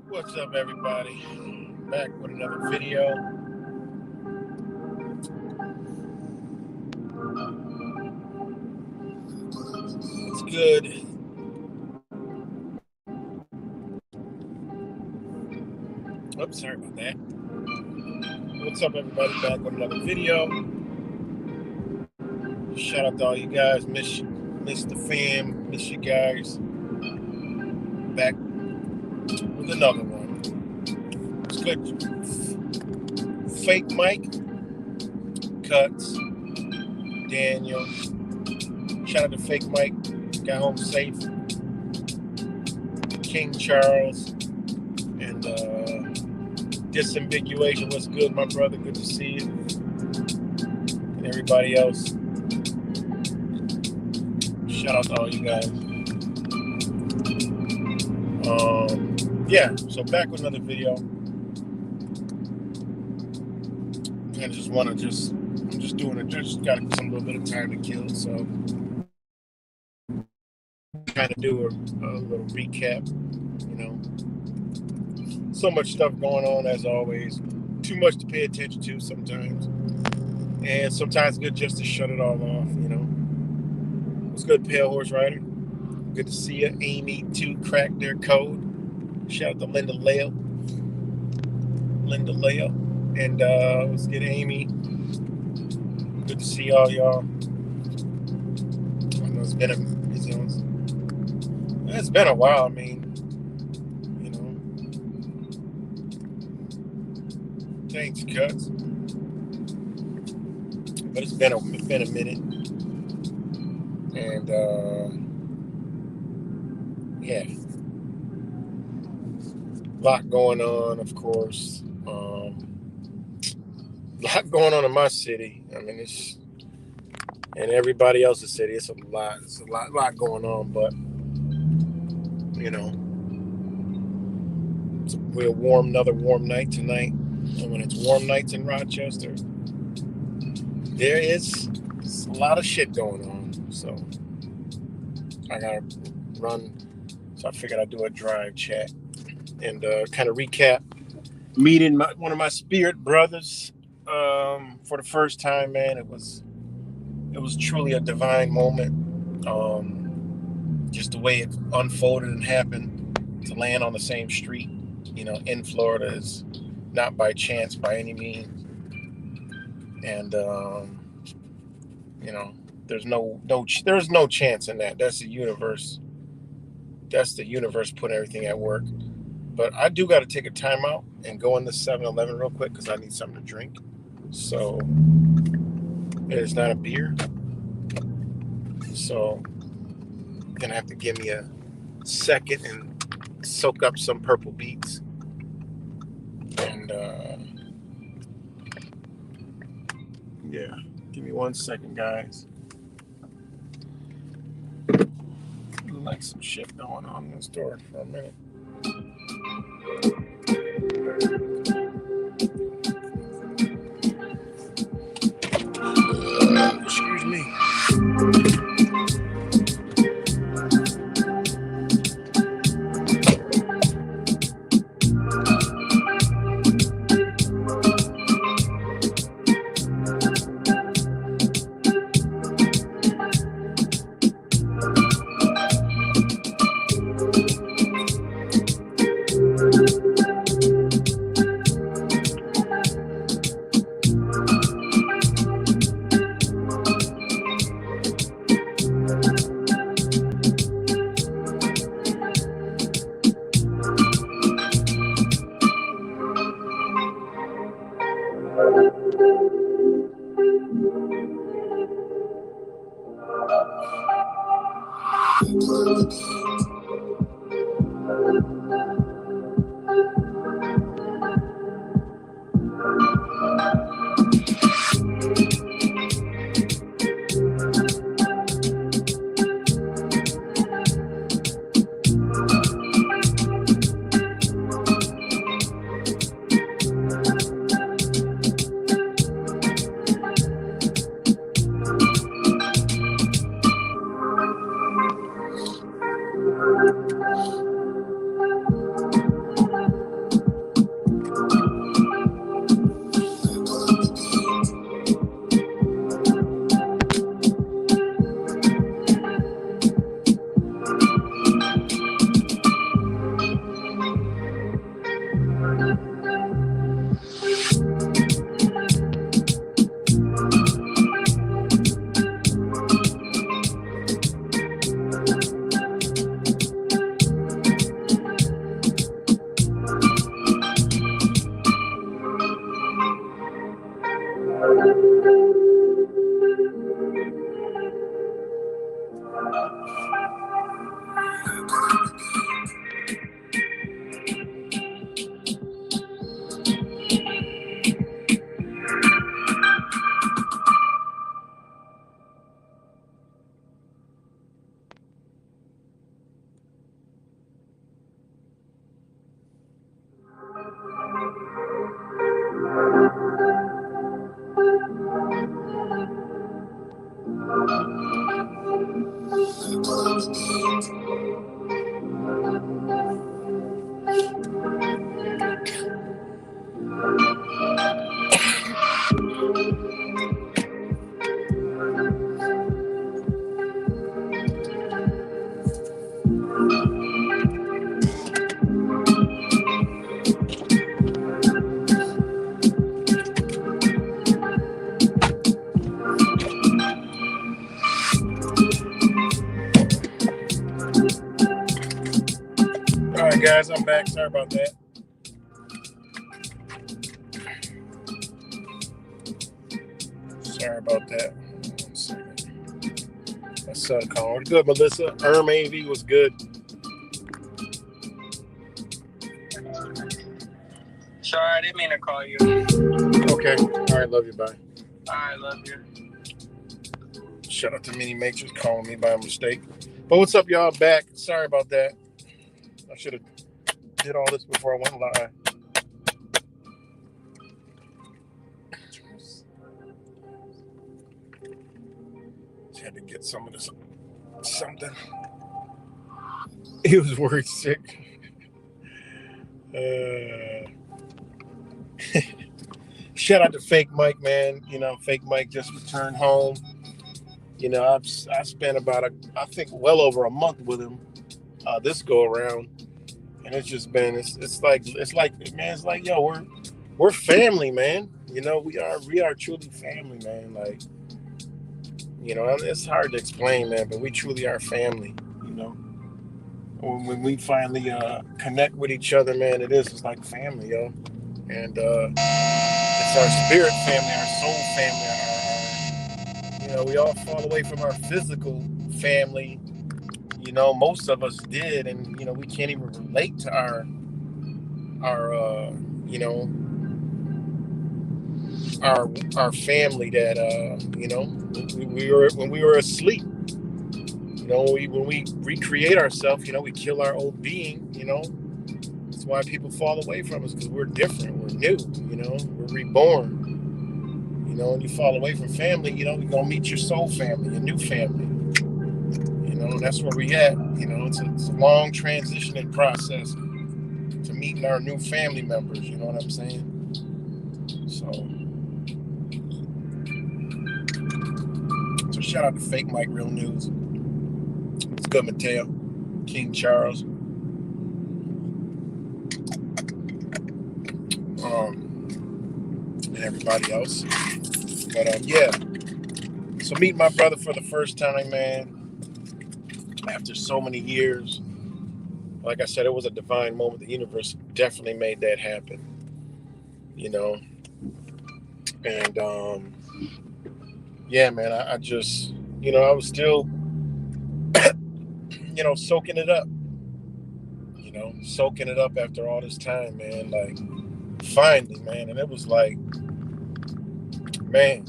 What's up, everybody? Back with another video. It's good. Oops, sorry about that. What's up, everybody? Back with another video. Shout out to all you guys. Miss the fam. Miss you guys. Back with another one. It's good. Fake Mike. Cuts. Daniel. Shout out to Fake Mike. Got home safe. King Charles. And Disambiguation. What's good, my brother? Good to see you. And everybody else. Shout out to all you guys. Yeah, so back with another video. I just want to I'm just doing it. Just got some little bit of time to kill, so kind of do a little recap. You know, so much stuff going on as always. Too much to pay attention to sometimes, and sometimes good just to shut it all off. You know, what's good, Pale Horse Rider? Good to see you. Amy too cracked their code. Shout out to Linda Lale. And let's get Amy. Good to see all y'all. I know it's been a while. I mean, you know, thanks, Cuts. But it's been a minute. And yeah, a lot going on, of course. lot going on in my city. I mean, it's and everybody else's city. It's a lot. It's a lot going on. But you know, we'll another warm night tonight. And when it's warm nights in Rochester, there is a lot of shit going on. So I gotta run. So I figured I'd do a drive chat and kind of recap meeting one of my spirit brothers for the first time. Man, it was truly a divine moment. Just the way it unfolded and happened to land on the same street, in Florida is not by chance by any means. And there's no chance in that. That's the universe. That's the universe putting everything at work. But I do got to take a time out and go in the 7-Eleven real quick because I need something to drink. So it's not a beer. So you're gonna have to give me a second and soak up some purple beets. And yeah, give me 1 second, guys. Like some shit going on in the store for a minute. Excuse me. Guys, I'm back. Sorry about that. Sorry about that. 1 second. My son called. Good, Melissa. AV was good. Sorry, I didn't mean to call you. Okay. All right. Love you. Bye. All right, love you. Shout out to Mini Matrix calling me by mistake. But what's up, y'all? Back. Sorry about that. I should have did all this before I went live. Just had to get some of this something. He was worried sick. Shout out to Fake Mike, man. You know, Fake Mike just returned home. You know, I spent about I think well over a month with him this go around, and it's just been it's like man, it's like yo, we're family, man. You know, we are truly family, man. Like, you know, it's hard to explain, man, but we truly are family. You know, when we finally connect with each other, man, it's like family, yo, and it's our spirit family, our soul family. You know, we all fall away from our physical family. You know, most of us did, and you know, we can't even relate to our you know, our family that you know, when we were asleep. You know, when we recreate ourselves, you know, we kill our old being. You know, that's why people fall away from us, because we're different, we're new. You know, we're reborn. You know, when you fall away from family, you know, you're gonna meet your soul family, your new family. You know, and that's where we at. You know, it's a long transitioning process to meeting our new family members. You know what I'm saying? So shout out to Fake Mike Real News. It's good, Mateo, King Charles. And everybody else. But yeah. So meet my brother for the first time, man. After so many years. Like I said, it was a divine moment. The universe definitely made that happen. You know. And yeah, man, I just, you know, I was still, you know, soaking it up. You know, soaking it up after all this time, man. Like, finally, man. And it was like, man,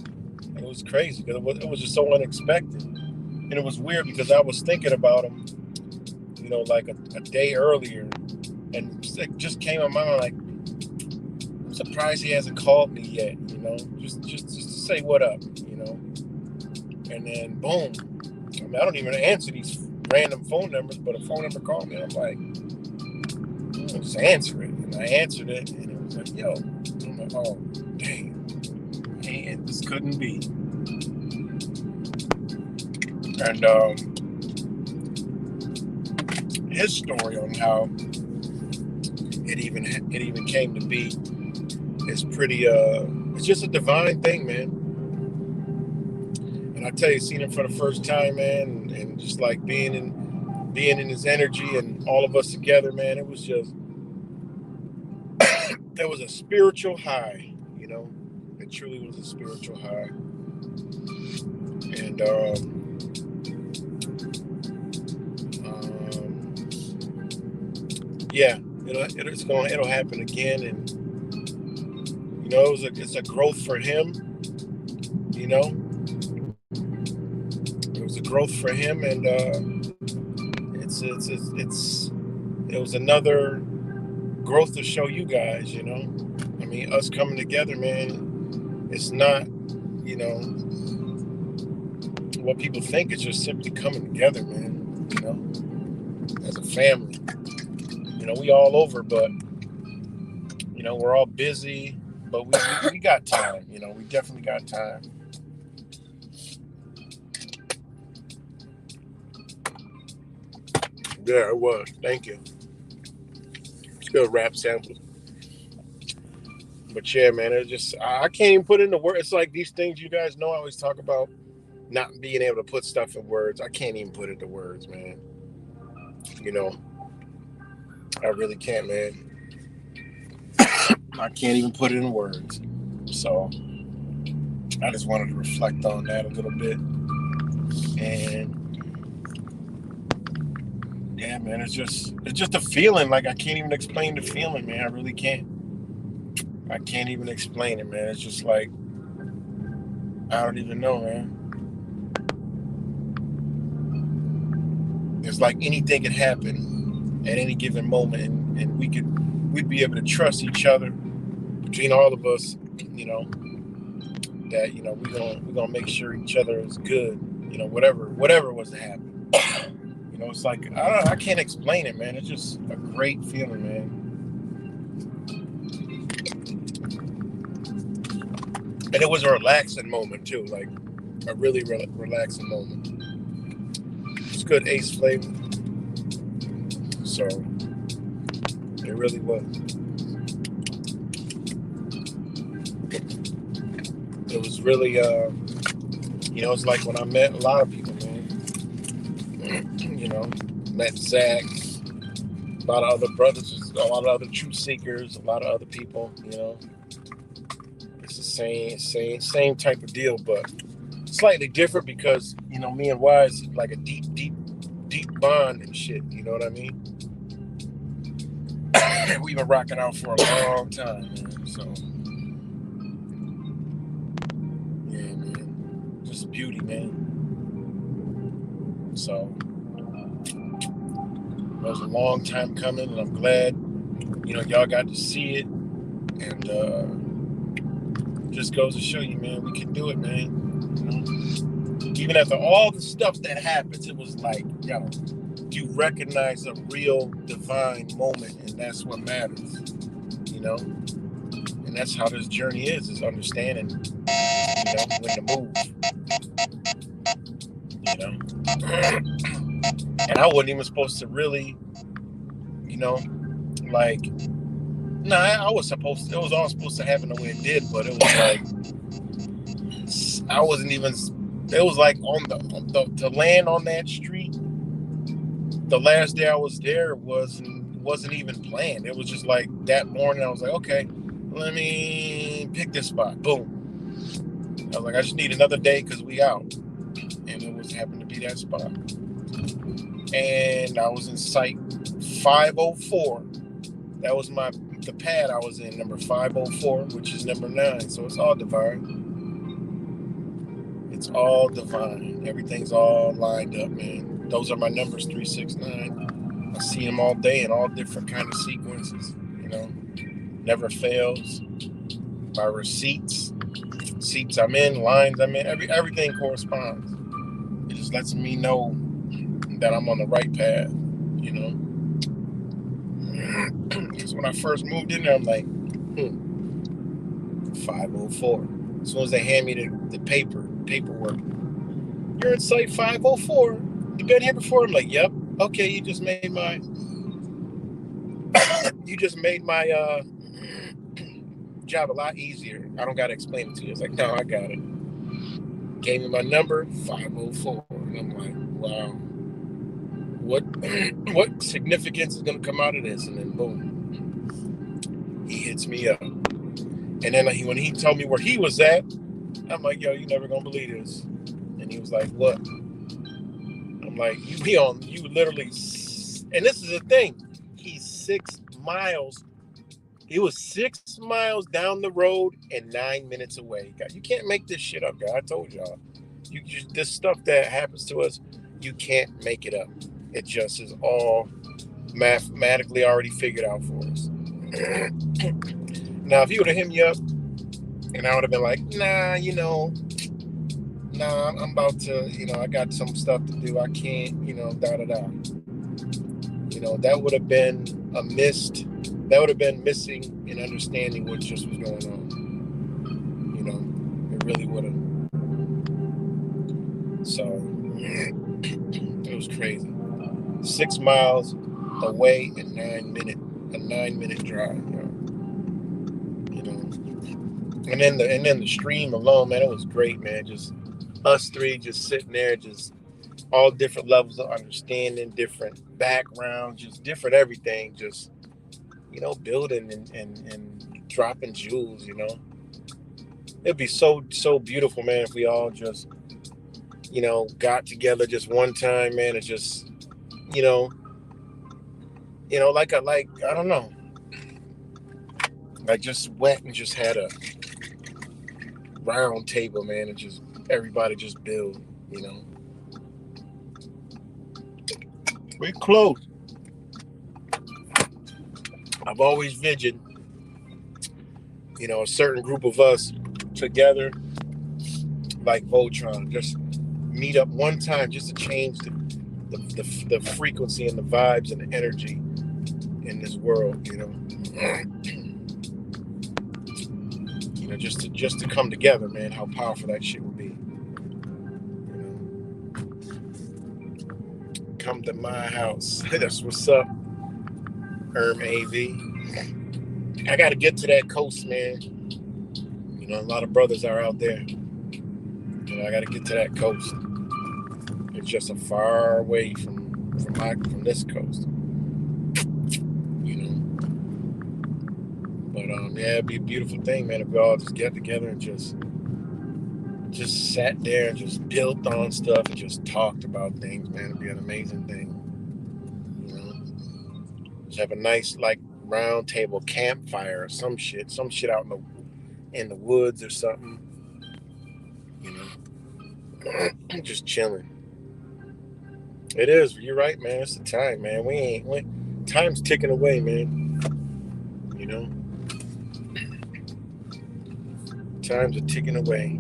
it was crazy because it was just so unexpected. And it was weird because I was thinking about him, you know, like a day earlier. And it just came in my mind, like, I'm surprised he hasn't called me yet, you know, just to say what up, you know. And then, boom. I mean, I don't even answer these random phone numbers, but a phone number called me. I'm like, I'll just answer it. And I answered it, and it was like, yo. I'm like, oh, dang. And this couldn't be. And his story on how it even came to be is pretty, it's just a divine thing, man. And I tell you, seeing him for the first time, man, and just like being in his energy and all of us together, man, it was just, there was a spiritual high, you know. It truly was a spiritual high. And yeah, it'll happen again. And you know, it's a growth for him. You know, it was a growth for him, and it was another growth to show you guys. You know, I mean, us coming together, man. It's not, you know, what people think. It's just simply coming together, man. You know, as a family. You know, we all over, but you know, we're all busy. But we got time. You know, we definitely got time. Yeah, it was. Thank you. It's good rap samples. But yeah, man, it just, I can't even put it into words. It's like these things you guys know I always talk about not being able to put stuff in words. I can't even put it into words, man. You know, I really can't, man. I can't even put it in words. So I just wanted to reflect on that a little bit. And yeah, man, it's just a feeling. Like, I can't even explain the feeling, man. I really can't. I can't even explain it, man. It's just like, I don't even know, man. It's like anything could happen at any given moment, and we'd be able to trust each other between all of us, you know, that we're gonna make sure each other is good, whatever was to happen. It's like I can't explain it, man. It's just a great feeling, man. And it was a relaxing moment too, like a really relaxing moment. It's good Ace flavor, so it really was. It was really, it's like when I met a lot of people, man. Met Zach, a lot of other brothers, a lot of other truth seekers, a lot of other people. It's the same type of deal, but slightly different because me and Wise like a deep bond and shit. You know what I mean? We've been rocking out for a long time, man. So yeah, man, just beauty, man. So it was a long time coming, and I'm glad y'all got to see it, and just goes to show you, man, we can do it, man. Even after all the stuff that happens, it was like, you recognize a real divine moment, and that's what matters, and that's how this journey is understanding, when to move, and I wasn't even supposed to really, like, I was supposed to, it was all supposed to happen the way it did, but it was like, I wasn't even, it was like to land on that street, the last day I was there wasn't even planned. It was just like that morning I was like, okay, let me pick this spot. Boom. I was like, I just need another day because we out. And it was happened to be that spot. And I was in site 504. That was the pad I was in, number 504, which is number 9. So it's all divine. It's all divine. Everything's all lined up, man. Those are my numbers, 369. I see them all day in all different kind of sequences, never fails. My receipts, seats I'm in, lines I'm in, everything corresponds. It just lets me know that I'm on the right path, Because when I first moved in there, I'm like, 504. As soon as they hand me the paperwork, you're in site 504. You been here before? I'm like, yep. Okay, you just made my job a lot easier. I don't gotta explain it to you. It's like, no, I got it. Gave me my number, 504. And I'm like, wow. What significance is gonna come out of this? And then boom, he hits me up. And then when he told me where he was at, I'm like, yo, you never gonna believe this. And he was like, what? I'm like, you literally, and this is the thing, he's 6 miles. He was 6 miles down the road and 9 minutes away. You can't make this shit up, guys. I told y'all. This stuff that happens to us, you can't make it up. It just is all mathematically already figured out for us. Now, if he would have hit me up, and I would have been like, nah, I'm about to, I got some stuff to do. I can't, da-da-da. That would have been that would have been missing in understanding what just was going on. It really would have. So, it was crazy. 6 miles away in a 9-minute drive, And then the stream alone, man, it was great, man. Just us three just sitting there, just all different levels of understanding, different backgrounds, just different everything, just building and dropping jewels, It'd be so beautiful, man, if we all just got together just one time, man, and just like I don't know, I just went and just had a round table, man, and just everybody just build, you know. We close. I've always visioned, you know, a certain group of us together, like Voltron, just meet up one time just to change the frequency and the vibes and the energy in this world, you know. You know, just to come together, man, how powerful that shit would be. You know, come to my house. That's what's up, AV. I gotta get to that coast, man. You know, a lot of brothers are out there. You know, I gotta get to that coast. It's just a far away from this coast. You know. But yeah, it'd be a beautiful thing, man, if we all just get together and just sat there and just built on stuff and just talked about things, man. It'd be an amazing thing. You know. Just have a nice like round table campfire or some shit out in the woods or something. You know. Just chilling. It is. You're right, man. It's the time, man. Time's ticking away, man. You know? Times are ticking away.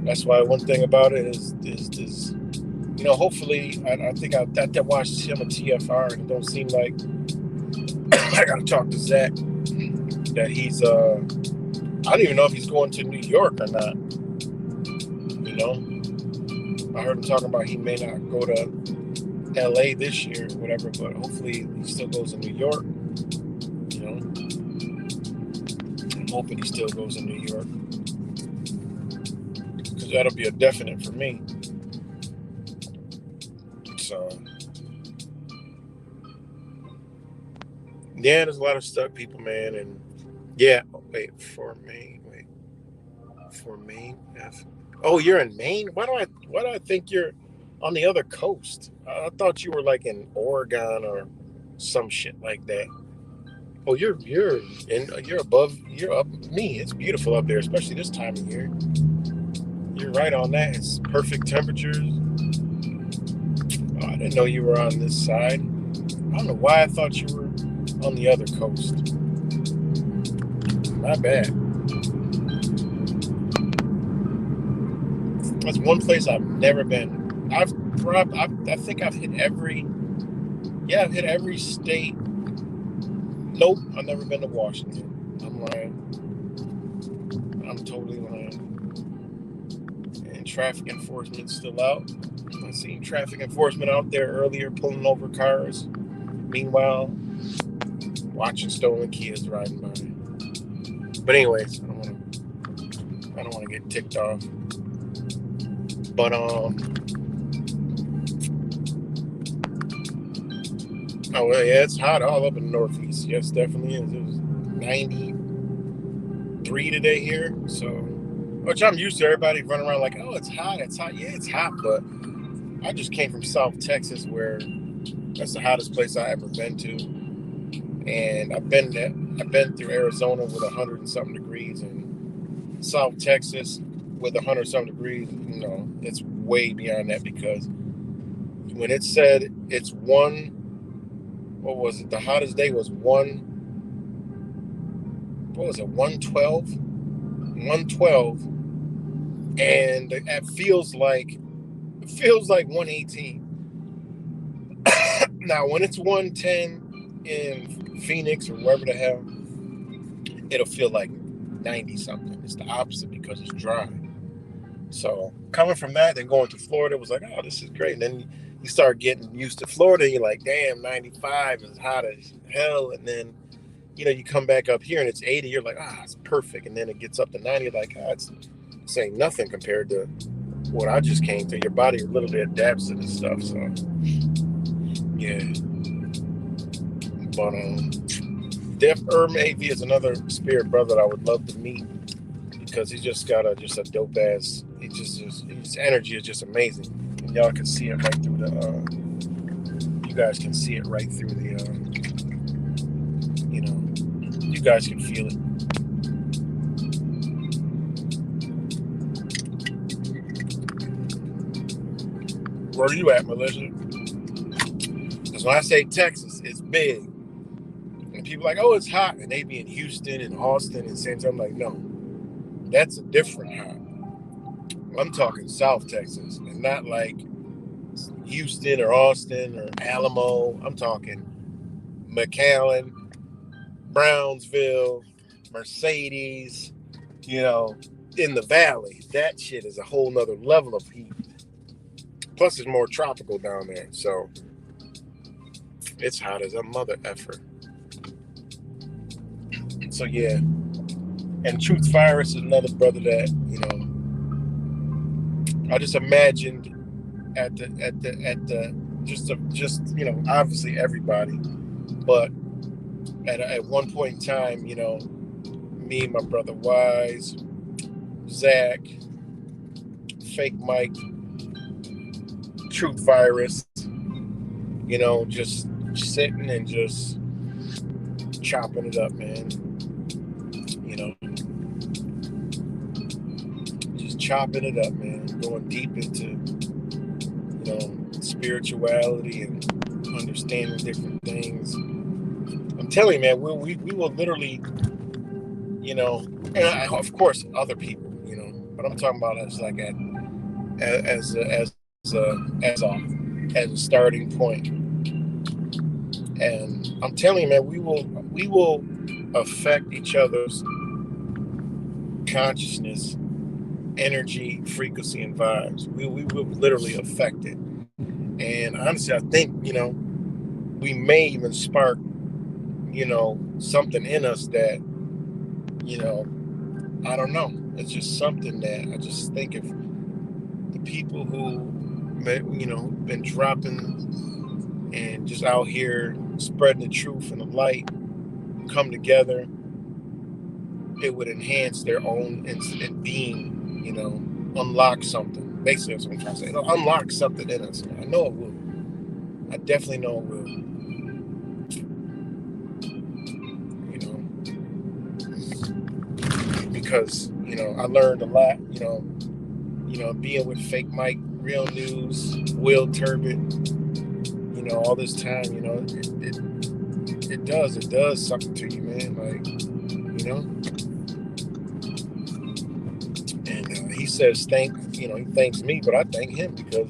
That's why one thing about it is you know, hopefully, I think I watched him at TFR, and it don't seem like I gotta talk to Zach that he's I don't even know if he's going to New York or not. You know, I heard him talking about he may not go to LA this year or whatever, but hopefully he still goes to New York. You know, I'm hoping he still goes to New York, because that'll be a definite for me. So yeah, there's a lot of stuck people, man, and yeah. For Maine. Yes. Oh, you're in Maine. Why do I think you're on the other coast? I thought you were like in Oregon or some shit like that. Oh, you're up me. It's beautiful up there, especially this time of year. You're right on that. It's perfect temperatures. Oh, I didn't know you were on this side. I don't know why I thought you were on the other coast. My bad. That's one place I've never been. I think I've hit every state. Nope, I've never been to Washington. I'm lying. I'm totally lying. And traffic enforcement's still out. I seen traffic enforcement out there earlier pulling over cars. Meanwhile, watching stolen kids riding by. But anyways, I don't want to get ticked off. But oh well, yeah, it's hot all up in the Northeast. Yes, definitely is. It was 93 today here, so which I'm used to. Everybody running around like, oh, it's hot. Yeah, it's hot, but I just came from South Texas, where that's the hottest place I ever been to, and I've been through Arizona with 100 and something degrees, and South Texas with 100 something degrees. You know, it's way beyond that, because when it said it's what was it? The hottest day was 112, and it feels like 118. Now, when it's 110 in Phoenix or wherever the hell, it'll feel like 90 something. It's the opposite, because it's dry. So coming from that, then going to Florida was like, oh, this is great. And then you start getting used to Florida, and you're like, damn, 95 is hot as hell. And then, you know, you come back up here and it's 80, you're like, it's perfect. And then it gets up to 90, you're like, it's ain't nothing compared to what I just came through. Your body literally adapts to this stuff. So yeah. But AV is another spirit brother that I would love to meet, because he's just got a dope ass. His energy is just amazing. y'all can see it right through the. You guys can see it right through the. You guys can feel it. Where are you at, Melissa? Because when I say Texas, it's big. And people are like, oh, it's hot. And they be in Houston and Austin and San Antonio. I'm like, no, that's a different hot. I'm talking South Texas and not like Houston or Austin or Alamo. I'm talking McAllen, Brownsville, Mercedes, in the valley. That shit is a whole nother level of heat. Plus, it's more tropical down there. So it's hot as a mother effer. So yeah. And Truth Virus is another brother that, I just imagined at the obviously everybody, but at one point in time, me, my brother Wise, Zach, Fake Mike, Truth Virus, just sitting and just chopping it up, man. Just chopping it up, man. Going deep into, spirituality and understanding different things. I'm telling you, man, we will literally, and of course other people, but I'm talking about as like as a starting point. And I'm telling you, man, we will affect each other's consciousness, energy, frequency, and vibes. We will literally affect it. And honestly, I think, we may even spark, something in us that, I don't know. It's just something that I just think if the people who, been dropping and just out here spreading the truth and the light come together, it would enhance their own being, unlock something. Basically, that's what I'm trying to say. It'll unlock something in us. I know it will. I definitely know it will. Because, I learned a lot, being with Fake Mike, Real News, Will Turbot, all this time, it does something to you, man. Like, and he says he thanks me, but I thank him because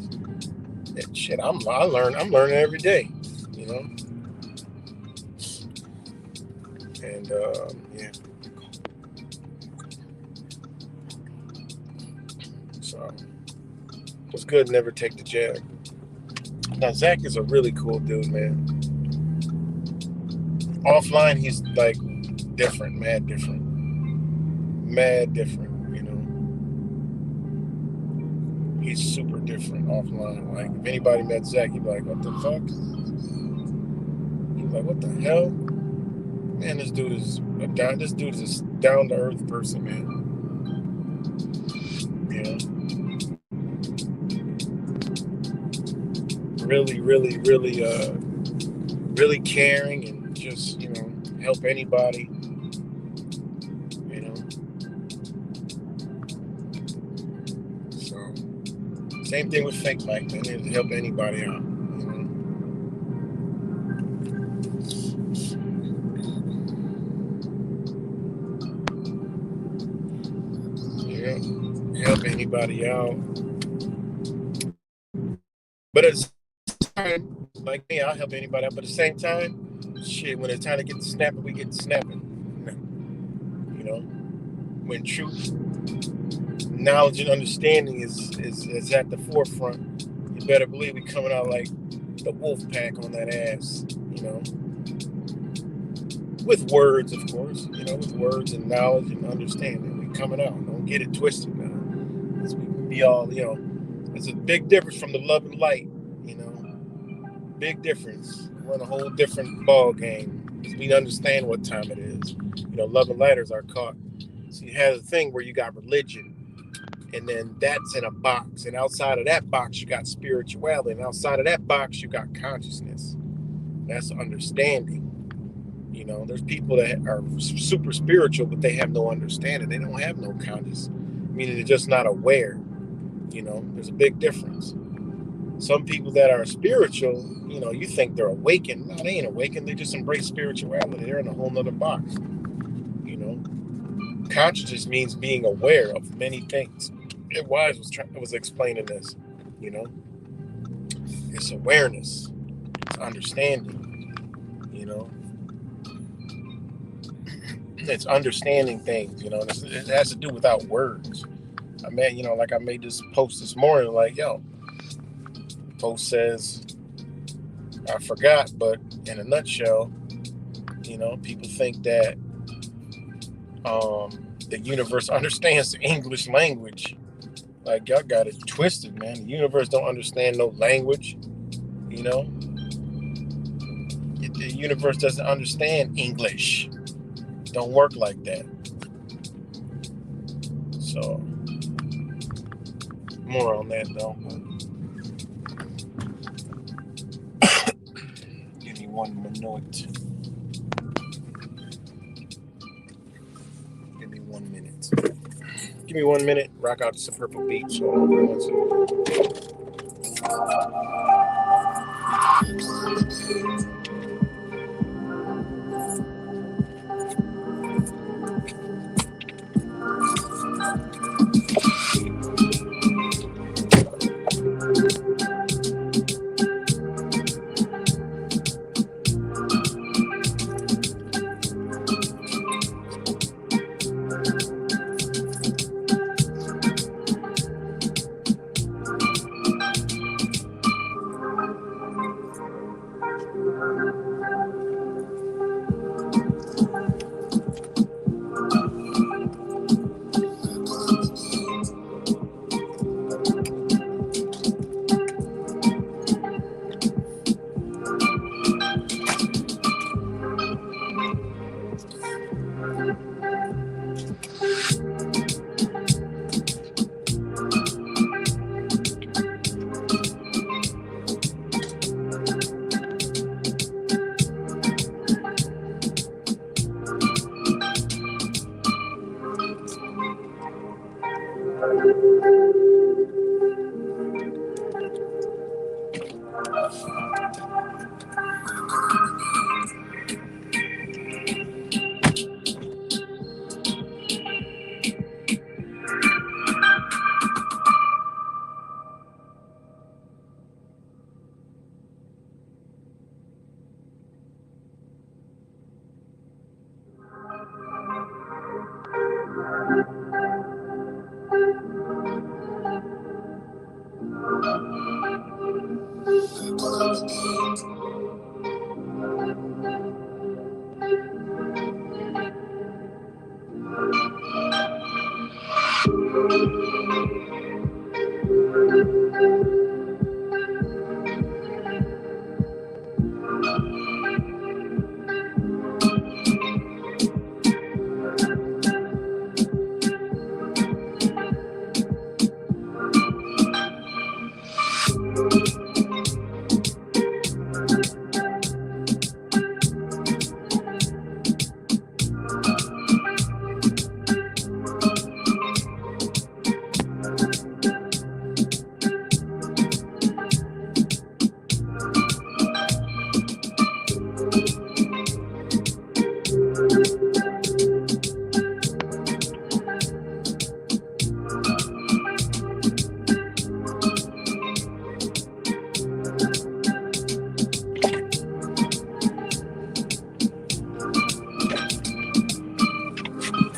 shit, I'm learning every day, and yeah. So it's good. Never take the jab. Now Zach is a really cool dude, man. Offline, he's like different, mad different. He's super different offline. Like if anybody met Zach, he'd be like, "What the fuck?" He's like, "What the hell?" Man, this dude is a down to earth person, man. Really, really, really, really caring and just, help anybody, So, same thing with Fake Mike, man. To help anybody out, help anybody out. But it's like me, I'll help anybody out. But at the same time, shit, when it's time to get the snapping, we get the snapping. When truth, knowledge, and understanding is at the forefront, you better believe we coming out like the wolf pack on that ass, With words, of course, with words and knowledge and understanding. We coming out. Don't get it twisted now. Because we can be all, it's a big difference from the love and light, Big difference. We're in a whole different ball game. We understand what time it is. Love and light is our caught. So you have a thing where you got religion, And then that's in a box. And outside of that box, you got spirituality. And outside of that box, you got consciousness. That's understanding. There's people that are super spiritual, but they have no understanding. They don't have no conscious, meaning they're just not aware. There's a big difference. Some people that are spiritual, you think they're awakened. No, they ain't awakened. They just embrace spirituality. They're in a whole nother box. Consciousness means being aware of many things. And Wise was explaining this. It's awareness. It's understanding. It's understanding things. It has to do without words. I made this post this morning. Post says, I forgot, but in a nutshell, people think that the universe understands the English language. Like, y'all got it twisted, man. The universe don't understand no language. The universe doesn't understand English. It don't work like that. So, more on that though. Give me 1 minute. Give me 1 minute. Give me 1 minute. Rock out to some Purple Beach. Hold on 1 second.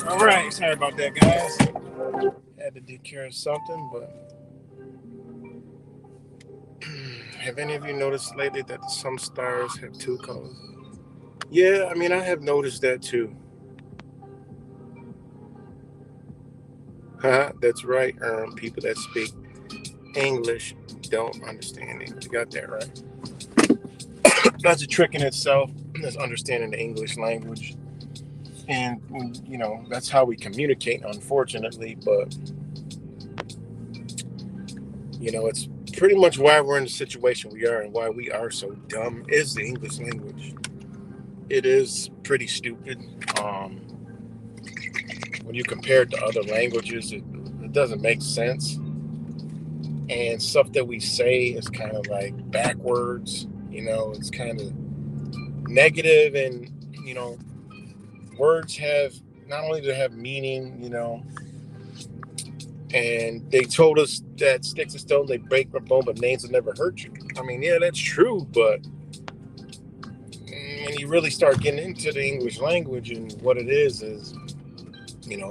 All right, sorry about that, guys. Had to take care of something, but have any of you noticed lately that some stars have two colors? Yeah, I have noticed that too. That's right. People that speak English don't understand English. You got that right. That's a trick in itself. That's understanding the English language. And, that's how we communicate, unfortunately. But It's pretty much why we're in the situation we are and why we are so dumb is the English language. It is pretty stupid. Um, when you compare it to other languages, it doesn't make sense. And stuff that we say is kind of like backwards. It's kind of negative, and words have not only to have meaning, and they told us that sticks and stones they break my bone, but names will never hurt you. I mean, yeah, that's true, but when you really start getting into the English language and what it is,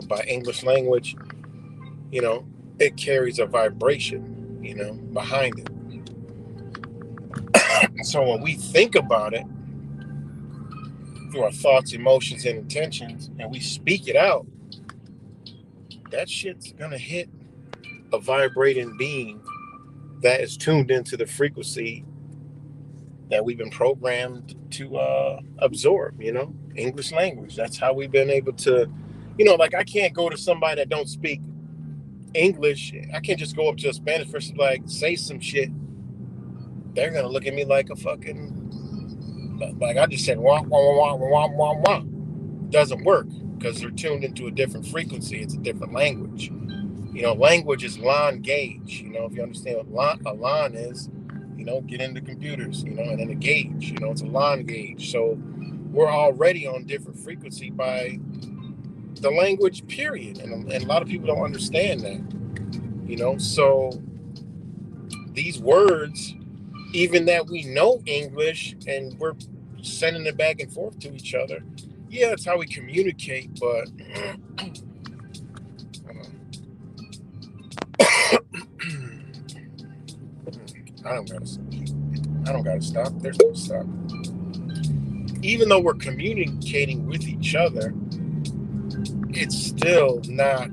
by English language, it carries a vibration, behind it. So when we think about it through our thoughts, emotions, and intentions, and we speak it out, that shit's gonna hit a vibrating being that is tuned into the frequency that we've been programmed to absorb, English language. That's how we've been able to, like I can't go to somebody that don't speak English. I can't just go up to a Spanish person like say some shit. They're gonna look at me like a fucking, like I just said wah wah wah wah wah wah. Doesn't work because they're tuned into a different frequency. It's a different language. Language is line gauge. If you understand what a line is, get into computers, and then a gauge, it's a line gauge. So we're already on different frequency by the language, period. And a lot of people don't understand that, so these words, even that we know English and we're sending it back and forth to each other, yeah, it's how we communicate, but I don't gotta stop. There's no stop. Even though we're communicating with each other, it's still not,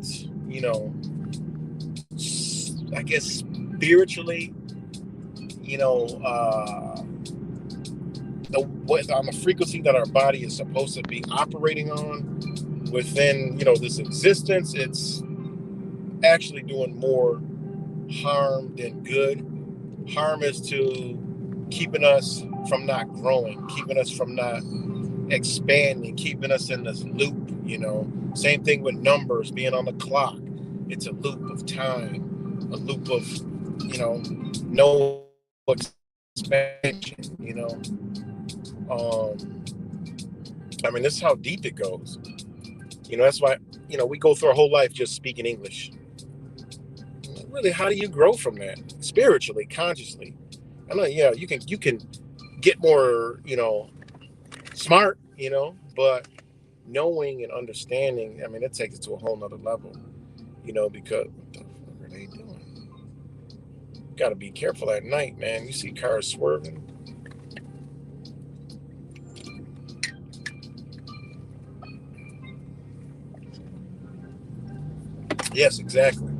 I guess spiritually, on the frequency that our body is supposed to be operating on within, this existence, it's actually doing more harm than good. Harm is to keeping us from not growing, keeping us from not expanding, keeping us in this loop, Same thing with numbers, being on the clock. It's a loop of time, a loop of, no expansion, I mean, this is how deep it goes. That's why, we go through our whole life just speaking English. Really, how do you grow from that? Spiritually, consciously. I know, you can get more, smart, but knowing and understanding, I mean, it takes it to a whole nother level, because what the fuck are they doing? Got to be careful at night, man. You see cars swerving. Yes, exactly.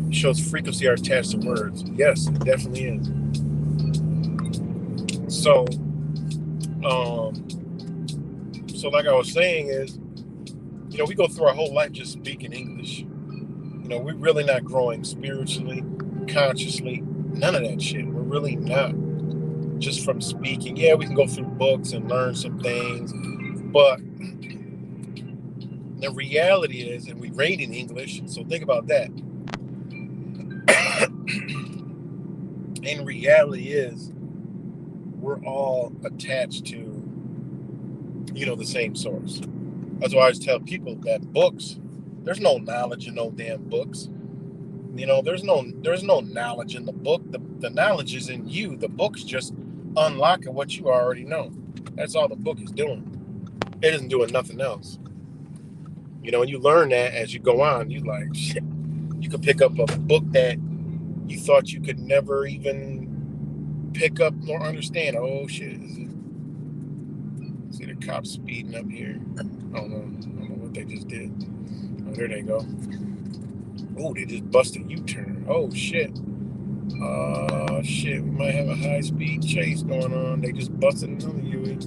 It shows frequency are attached to words. Yes, it definitely is. So, like I was saying is, we go through our whole life just speaking English. We're really not growing spiritually, consciously, none of that shit. We're really not. Just from speaking. Yeah, we can go through books and learn some things, but the reality is, and we read in English, so think about that. And reality is, we're all attached to, the same source. That's why I always tell people that books, there's no knowledge in no damn books. There's no knowledge in the book. The knowledge is in you. The book's just unlocking what you already know. That's all the book is doing. It isn't doing nothing else. And you learn that as you go on. You like, shit. You could pick up a book that you thought you could never even pick up nor understand. Oh shit! See the cops speeding up here. I don't know what they just did. Oh, there they go. Oh, they just busted a U-turn. Oh shit! Shit, we might have a high-speed chase going on. They just busted another UE.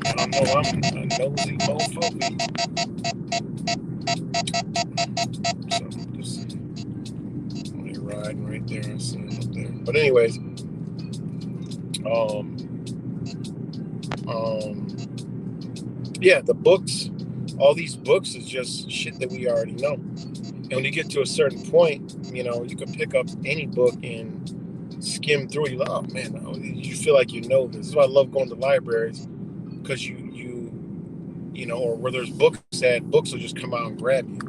I don't know. I'm a nosy mofo. there. I see him up there. But anyways, yeah, the books, all these books is just shit that we already know. And when you get to a certain point, you can pick up any book and skim through it. You're like, oh man, you feel like you know this. This is why I love going to libraries, because or where there's books will just come out and grab you.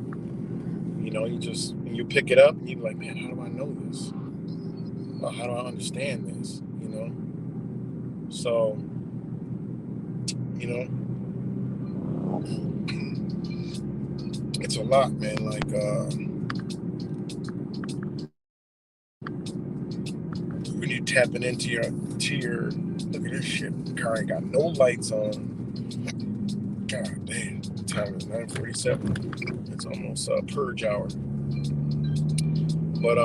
You pick it up and you're like, man, how do I know this? How do I understand this? So, it's a lot, man. Like, when you're tapping into your look at this shit. The car ain't got no lights on. God damn. The time is 9:47. It's almost purge hour. But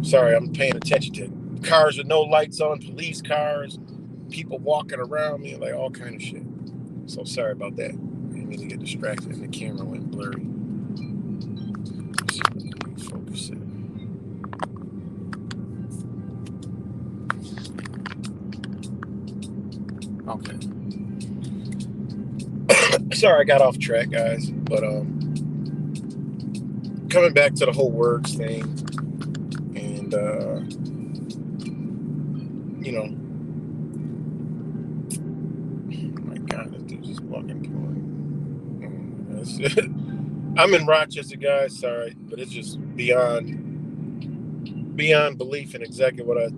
sorry, I'm paying attention to cars with no lights on, police cars, people walking around me, like all kind of shit. So sorry about that. I didn't mean to get distracted and the camera went blurry. Focus it. Okay. Sorry, I got off track, guys. But coming back to the whole words thing, and my God, this dude's just walking through. I'm in Rochester, guys. Sorry, but it's just beyond belief in exactly what I.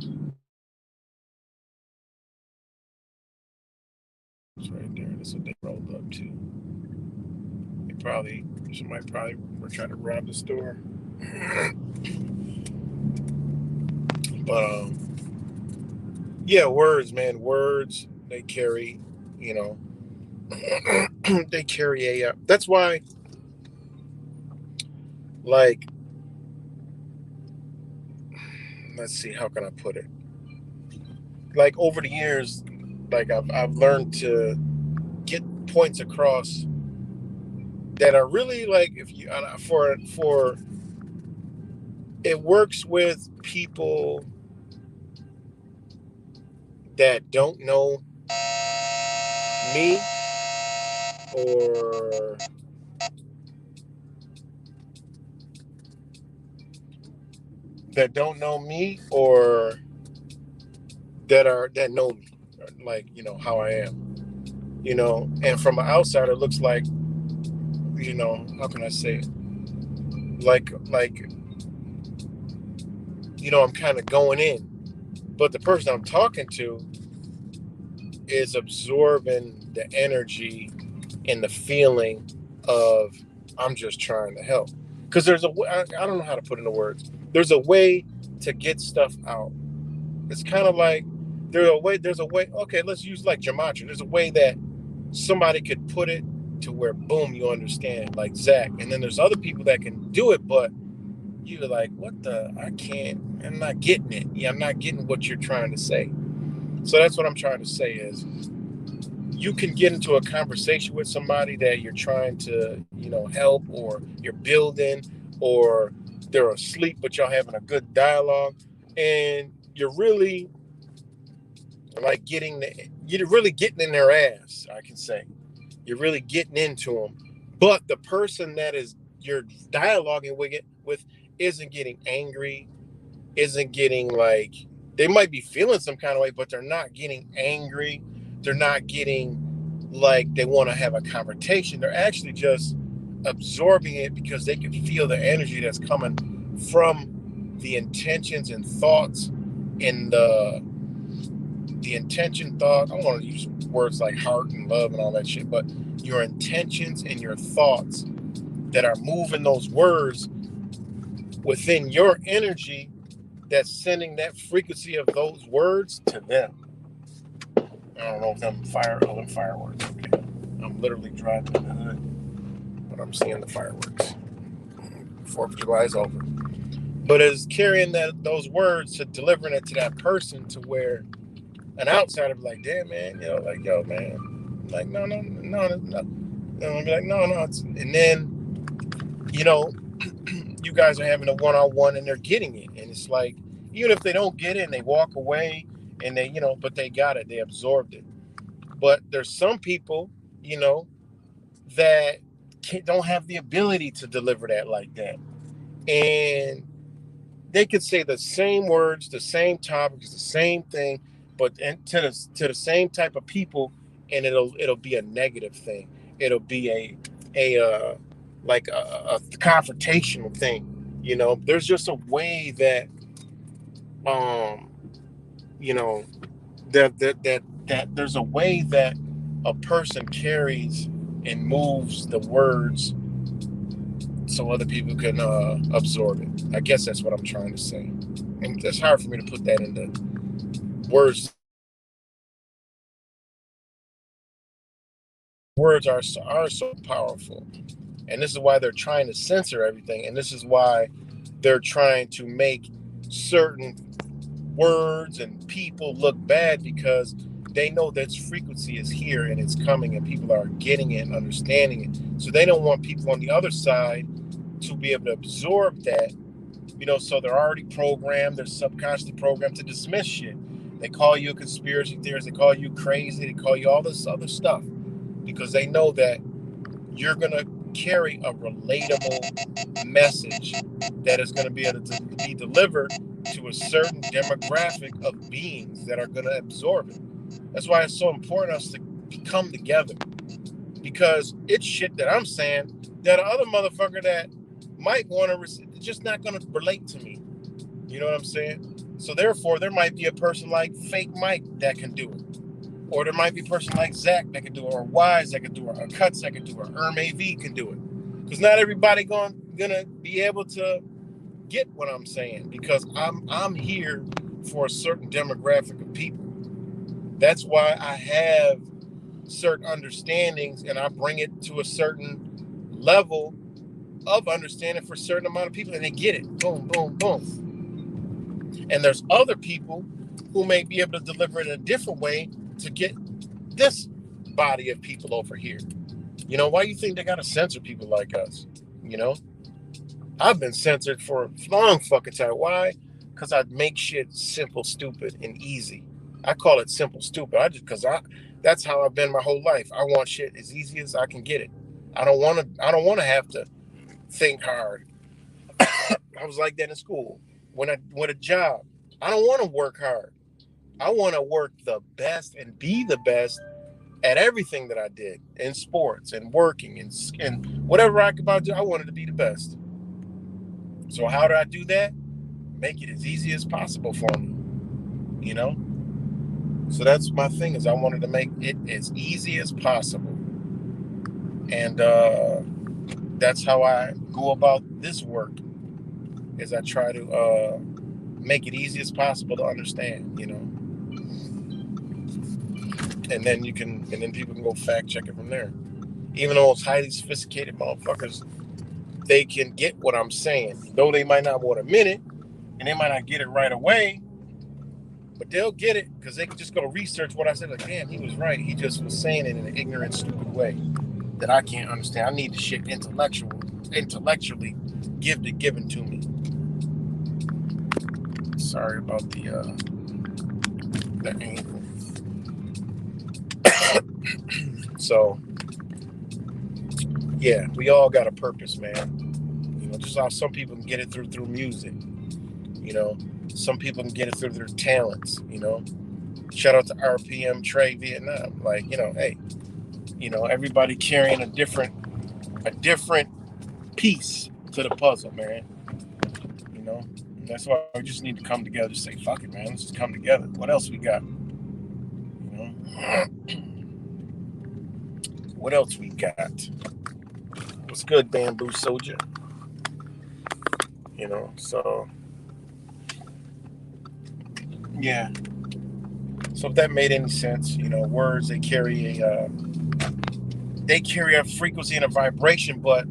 It's right there. That's what they rolled up to. Somebody probably were trying to rob the store. But yeah, words, man. Words, they carry, they carry a. That's why, like, let's see, how can I put it? Like, over the years, like I've learned to get points across that are really, like, if you for it works with people that don't know me, or that don't know me, or that know me, like, how I am, and from an outsider it looks like, how can I say it, like I'm kind of going in, but the person I'm talking to is absorbing the energy and the feeling of, I'm just trying to help. Because there's I don't know how to put into words. There's a way to get stuff out. It's kind of like there's a way. Okay, let's use like gematria. There's a way that somebody could put it to where, boom, you understand, like Zach. And then there's other people that can do it, but you're like, what the? I can't. I'm not getting it. Yeah, I'm not getting what you're trying to say. So that's what I'm trying to say is, you can get into a conversation with somebody that you're trying to, help, or you're building, or they're asleep, but y'all having a good dialogue, and you're really like you're really getting in their ass, I can say. You're really getting into them. But the person that is you're dialoguing with isn't getting angry, isn't getting like, they might be feeling some kind of way, but they're not getting angry. They're not getting like they want to have a confrontation. They're actually just absorbing it because they can feel the energy that's coming from the intentions and thoughts, and the intention thought. I don't want to use words like heart and love and all that shit, but your intentions and your thoughts that are moving those words within your energy, that's sending that frequency of those words to them. I don't know if them fireworks. Okay. I'm literally driving in the hood, but I'm seeing the fireworks. 4th of July is over. But it's carrying those words, to delivering it to that person, to where an outsider be like, damn, man, like, yo, man. Like, no. And I'll be like, no. And then you know, you guys are having a one-on-one and they're getting it. And it's like, even if they don't get it and they walk away and they, but they got it, they absorbed it. But there's some people, that don't have the ability to deliver that like that. And they could say the same words, the same topics, the same thing, but to the same type of people, and it'll be a negative thing. It'll be a like a confrontational thing. There's just a way that um you know that there's a way that a person carries and moves the words so other people can absorb it. I guess that's what I'm trying to say, and it's hard for me to put that into words. Words are so powerful, and this is why they're trying to censor everything, and this is why they're trying to make certain words and people look bad, because they know that frequency is here and it's coming and people are getting it and understanding it. So they don't want people on the other side to be able to absorb that, so they're already programmed, they're subconsciously programmed to dismiss shit. They call you a conspiracy theorist, they call you crazy, they call you all this other stuff, because they know that you're going to carry a relatable message that is going to be able to be delivered to a certain demographic of beings that are going to absorb it. That's why it's so important us to come together, because it's shit that I'm saying that other motherfucker that might want to just not going to relate to me. You know what I'm saying? So therefore, there might be a person like Fake Mike that can do it. Or there might be a person like Zach that can do it, or Wise that can do it, or Cuts that can do it, or AV can do it. Because not everybody gonna be able to get what I'm saying, because I'm here for a certain demographic of people. That's why I have certain understandings, and I bring it to a certain level of understanding for a certain amount of people, and they get it. Boom, boom, boom. And there's other people who may be able to deliver it in a different way to get this body of people over here. Why do you think they gotta censor people like us? I've been censored for a long fucking time. Why? Because I make shit simple, stupid, and easy. I call it simple, stupid. That's how I've been my whole life. I want shit as easy as I can get it. I don't want to have to think hard. I was like that in school. When I want a job, I don't want to work hard. I want to work the best and be the best at everything that I did in sports and working and whatever I could do. I wanted to be the best. So how do I do that? Make it as easy as possible for me. So that's my thing, is I wanted to make it as easy as possible. And that's how I go about this work, is I try to make it easy as possible to understand, and then people can go fact check it from there. Even those highly sophisticated motherfuckers, they can get what I'm saying, though they might not want to admit it, and they might not get it right away, but they'll get it because they can just go research what I said. Like, damn, he was right. He just was saying it in an ignorant, stupid way that I can't understand. I need the shit intellectually given to me. Sorry about the angle. So yeah, we all got a purpose, man. Just how some people can get it through music. Some people can get it through their talents. Shout out to RPM, Trey, Vietnam. Like, hey, everybody carrying a different piece to the puzzle, man. And that's why we just need to come together. Just say, fuck it, man. Let's just come together. What else we got? What else we got? What's good, Bamboo Soldier? So yeah. So if that made any sense, words, they carry a frequency and a vibration. But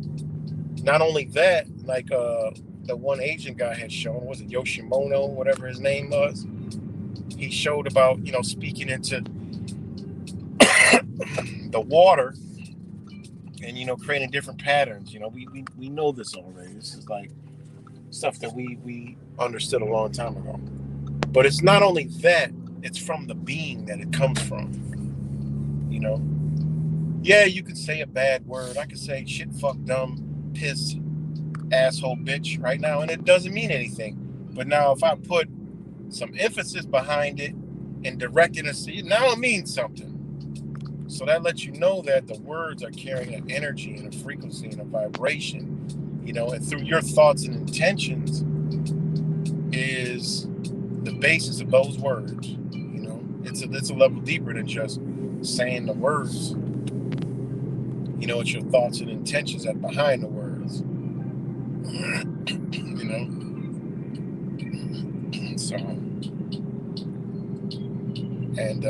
not only that, like the one Asian guy had shown, was it Yoshimono, whatever his name was? He showed about, speaking into the water and creating different patterns. We know this already. This is like stuff that we understood a long time ago. But it's not only that, it's from the being that it comes from. Yeah, you could say a bad word. I could say shit, fuck, dumb, piss, asshole, bitch right now, and it doesn't mean anything. But now if I put some emphasis behind it and direct it, now it means something. So that lets you know that the words are carrying an energy and a frequency and a vibration, and through your thoughts and intentions is the basis of those words. It's a level deeper than just saying the words. It's your thoughts and intentions that behind the words. So, and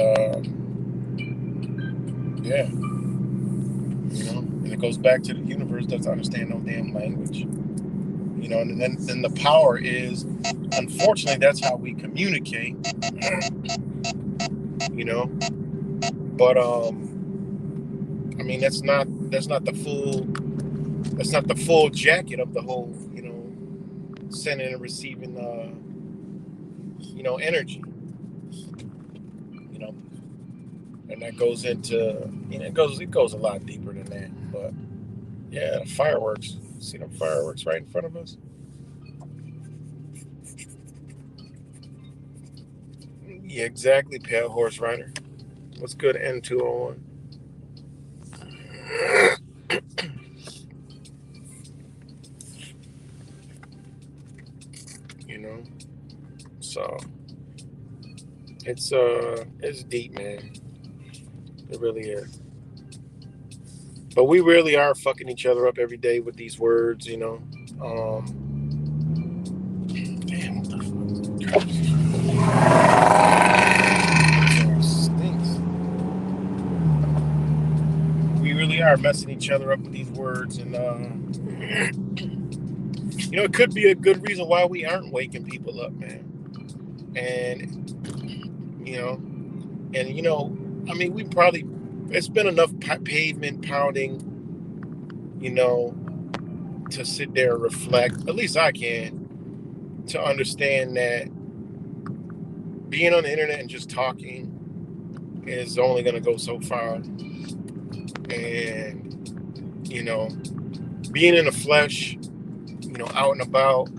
yeah, and it goes back to the universe doesn't understand no damn language. And then the power is, unfortunately, that's how we communicate. But I mean, that's not the full jacket of the whole, sending and receiving, energy, and that goes into, it goes a lot deeper than that. But yeah, the fireworks. See them fireworks right in front of us? Yeah, exactly, Pale Horse Rider. What's good, N201? So it's deep, man. It really is. But we really are fucking each other up every day with these words, Damn, what the fuck? It stinks. We really are messing each other up with these words, and it could be a good reason why we aren't waking people up, man. And I mean, it's been enough pavement pounding, to sit there and reflect, at least I can, to understand that being on the internet and just talking is only going to go so far. And, being in the flesh, out and about,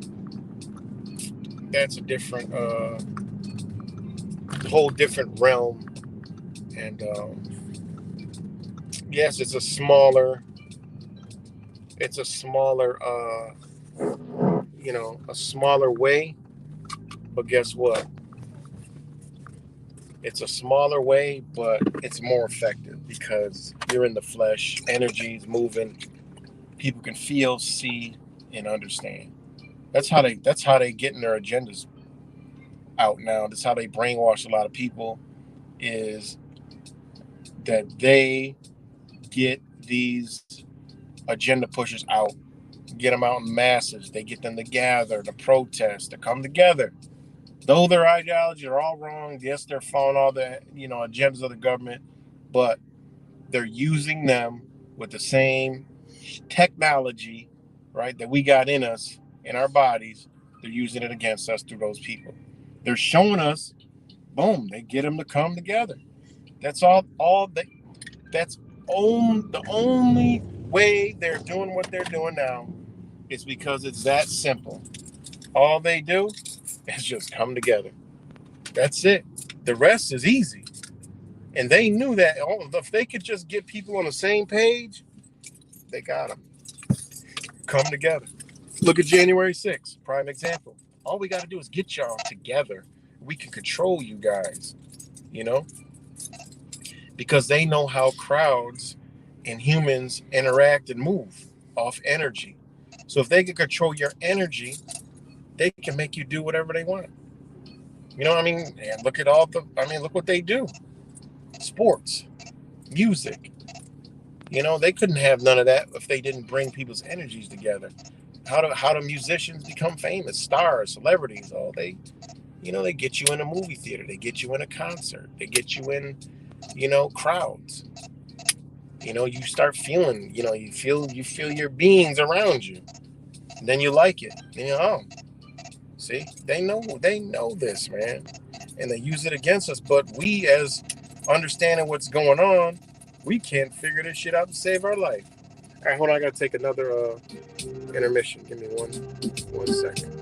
that's a different, whole different realm. And yes, it's a smaller a smaller way, but guess what? It's a smaller way, but it's more effective because you're in the flesh, energy's moving, people can feel, see, and understand. That's how they getting their agendas out now. That's how they brainwash a lot of people, is that they get these agenda pushers out, get them out in masses. They get them to gather, to protest, to come together. Though their ideologies are all wrong, yes, they're following all the agendas of the government, but they're using them with the same technology, right, that we got in us, in our bodies. They're using it against us through those people. They're showing us, boom, they get them to come together. That's all they. That's the only way they're doing what they're doing now is because it's that simple. All they do is just come together. That's it. The rest is easy. And they knew that if they could just get people on the same page, they got them. Come together. Look at January 6th, prime example. All we got to do is get y'all together. We can control you guys, because they know how crowds and humans interact and move off energy. So if they can control your energy, they can make you do whatever they want. I mean? And look what they do. Sports, music. They couldn't have none of that if they didn't bring people's energies together. How do musicians become famous? Stars, celebrities, they get you in a movie theater, they get you in a concert, they get you in, crowds. you start feeling, you feel your beings around you. And then you like it. And see, they know this, man. And they use it against us. But we, as understanding what's going on, we can't figure this shit out to save our life. All right, hold on. I got to take another intermission. Give me one second.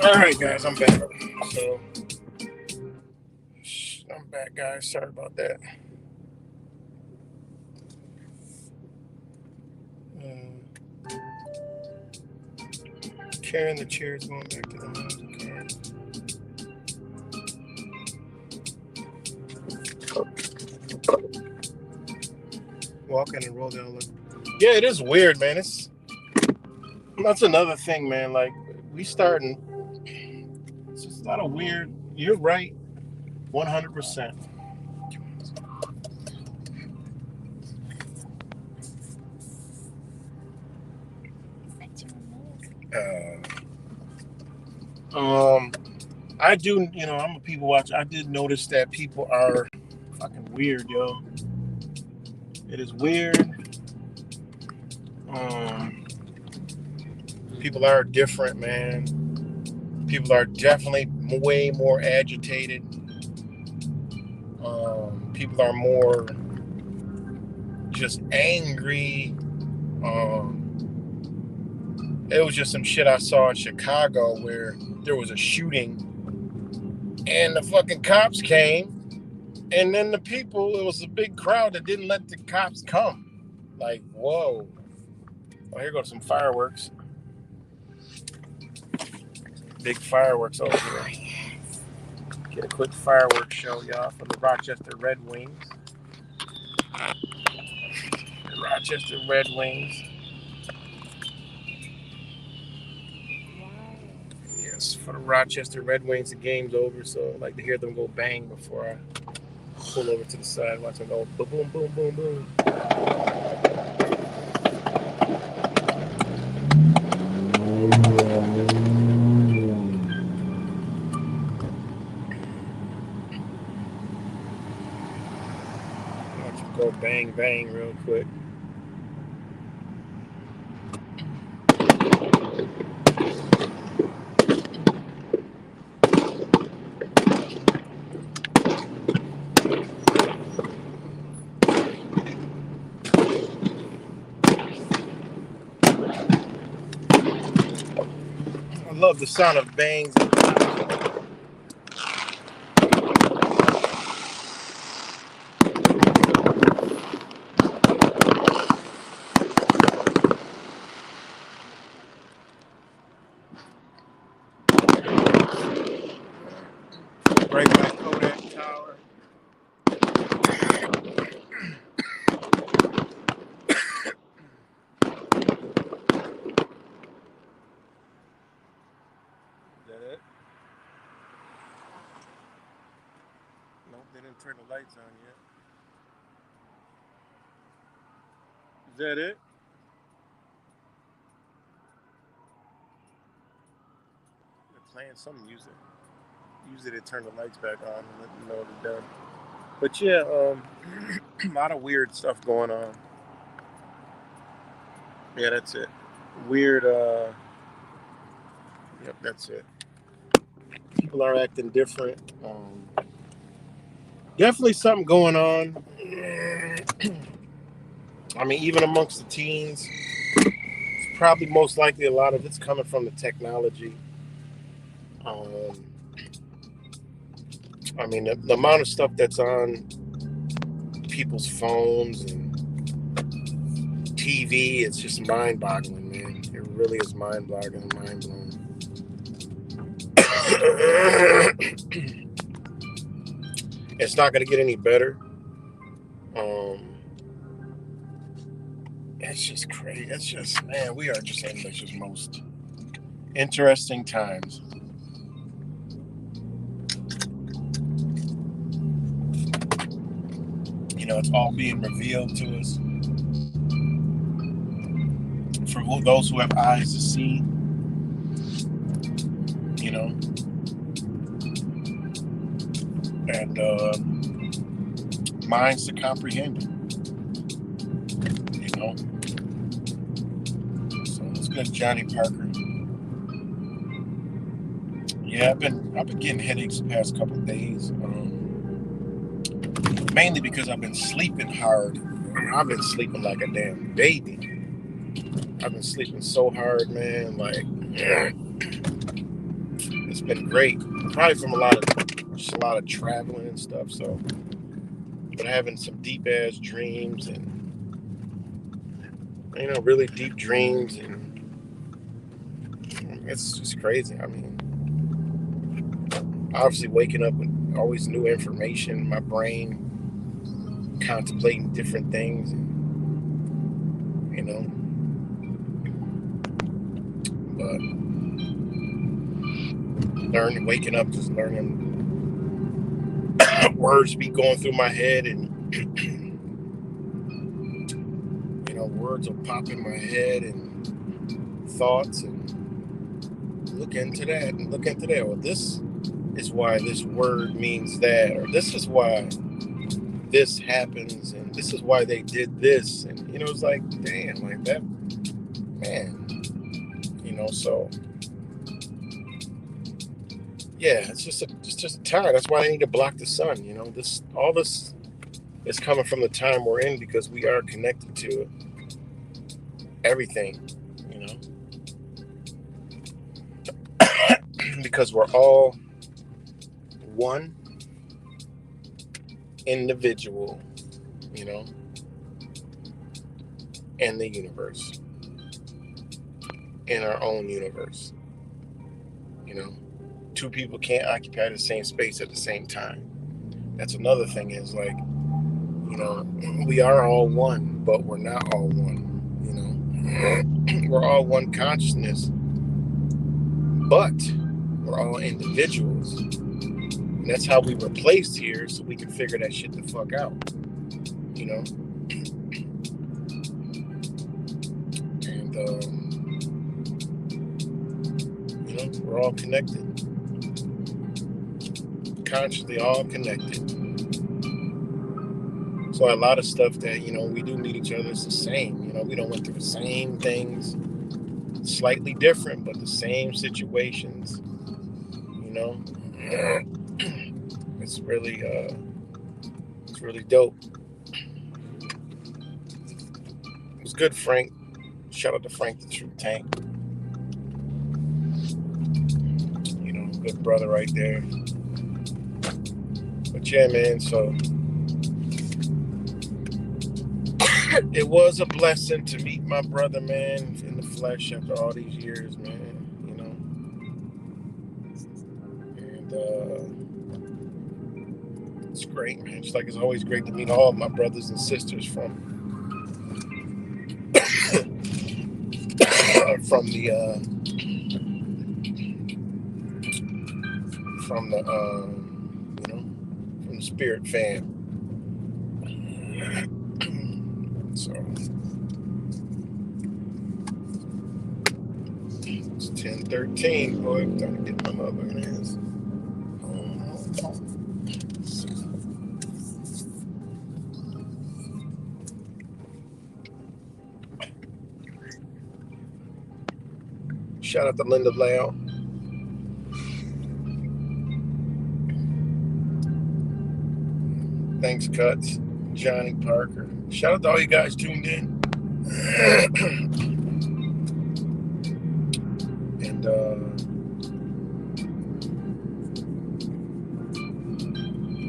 All right, guys, I'm back. So, I'm back, guys. Sorry about that. Carrying the chairs, going back to the house. Okay. Walk in and roll down. Yeah, it is weird, man. That's another thing, man. Like, we starting. It's just a lot of weird. You're right, 100%. I do, I'm a people watcher. I did notice that people are fucking weird, yo. It is weird. People are different, man. People are definitely way more agitated. People are more just angry. It was just some shit I saw in Chicago where there was a shooting and the fucking cops came, and then it was a big crowd that didn't let the cops come. Like, whoa. Oh, here goes some fireworks. Big fireworks over here. Get a quick fireworks show, y'all, for the Rochester Red Wings. The Rochester Red Wings. Yes, for the Rochester Red Wings, the game's over, so I'd like to hear them go bang before I pull over to the side, watch them go boom, boom, boom, boom, boom. Watch them go bang, bang real quick. I love the sound of bangs. Right by Kodak Tower. Is that it? Nope, they didn't turn the lights on yet. Is that it? They're playing some music. Usually they turn the lights back on and let you know they're done. But yeah, a lot of weird stuff going on. Yeah, that's it. Weird, yep, that's it. People are acting different. Definitely something going on. I mean, even amongst the teens, it's probably most likely a lot of it's coming from the technology. Um, I mean, the amount of stuff that's on people's phones and TV, it's just mind-boggling, man. It really is mind-boggling, mind-blowing. It's not going to get any better. It's just crazy. It's just, man, we are just in the just most interesting times. You know, it's all being revealed to us. For those who have eyes to see, you know, and minds to comprehend it, you know. So let's go to Johnny Parker. Yeah, I've been getting headaches the past couple of days, mainly because I've been sleeping hard. I've been sleeping like a damn baby. I've been sleeping so hard, man. Like, it's been great. Probably from a lot of traveling and stuff. So, but having some deep ass dreams and really deep dreams, and it's just crazy. I mean, obviously waking up with always new information in my brain, contemplating different things, but waking up, just learning words be going through my head, and words will pop in my head and thoughts, and look into that and look into that. Well, this is why this word means that, or this is why this happens, and this is why they did this, and it's like, damn, like that, man. So yeah, it's just a time. That's why I need to block the sun. All this is coming from the time we're in, because we are connected to everything, because we're all one individual, in the universe, in our own universe. Two people can't occupy the same space at the same time. That's another thing, is like, we are all one, but we're not all one. We're all one consciousness, but we're all individuals And that's how we were placed here, so we can figure that shit the fuck out. You know? And, you know, we're all connected. Consciously all connected. So a lot of stuff that, you know, we do meet each other, it's the same. You know, we don't went through the same things, slightly different, but the same situations. You know, it's really dope. It was good, Frank. Shout out to Frank the True Tank. You know, good brother right there. But yeah, man, so it was a blessing to meet my brother, man, in the flesh after all these years, man, you know. And it's great, man. Just like it's always great to meet all of my brothers and sisters from the Spirit fam. So it's 10:13, boy. I'm trying to get my mother in his. Shout out to Linda Lau. Thanks, Cuts. Johnny Parker. Shout out to all you guys tuned in. And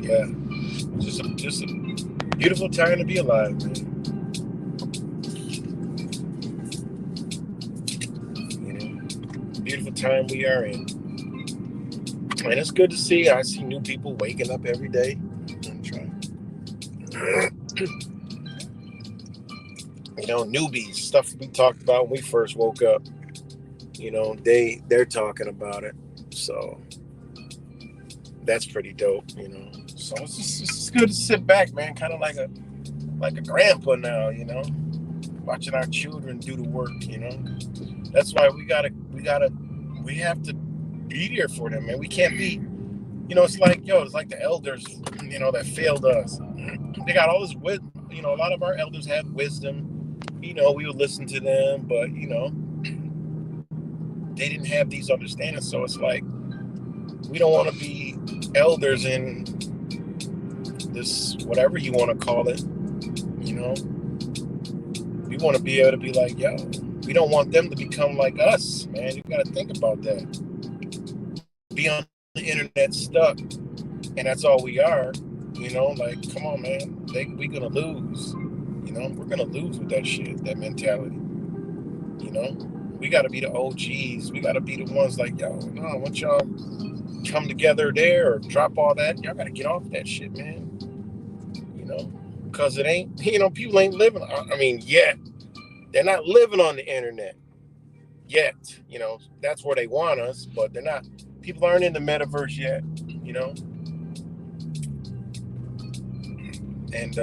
yeah, just a beautiful time to be alive, man. You know, beautiful time we are in. And it's good to see. I see new people waking up every day. I'm trying. You know, newbies, stuff we talked about when we first woke up. You know, they're talking about it. So that's pretty dope, you know. So it's just good to sit back, man, kind of like a grandpa now, you know, watching our children do the work, you know. That's why we have to be there for them, man. We can't be, you know, it's like the elders, you know, that failed us. They got all this wisdom, you know, a lot of our elders had wisdom, you know, we would listen to them, but, you know, they didn't have these understandings. So it's like, we don't want to be elders in this, whatever you want to call it, you know. We want to be able to be like, yo, we don't want them to become like us, man. You got to think about that. Be on the internet stuck, and that's all we are, you know. Like, come on, man. We're going to lose, you know. We're going to lose with that shit, that mentality, you know. We got to be the OGs. We got to be the ones like, yo, no, once y'all come together there or drop all that, y'all got to get off that shit, man. You know, because it ain't, you know, people ain't living, I mean, yet. They're not living on the internet yet. You know, that's where they want us, but they're not. People aren't in the metaverse yet, you know. And,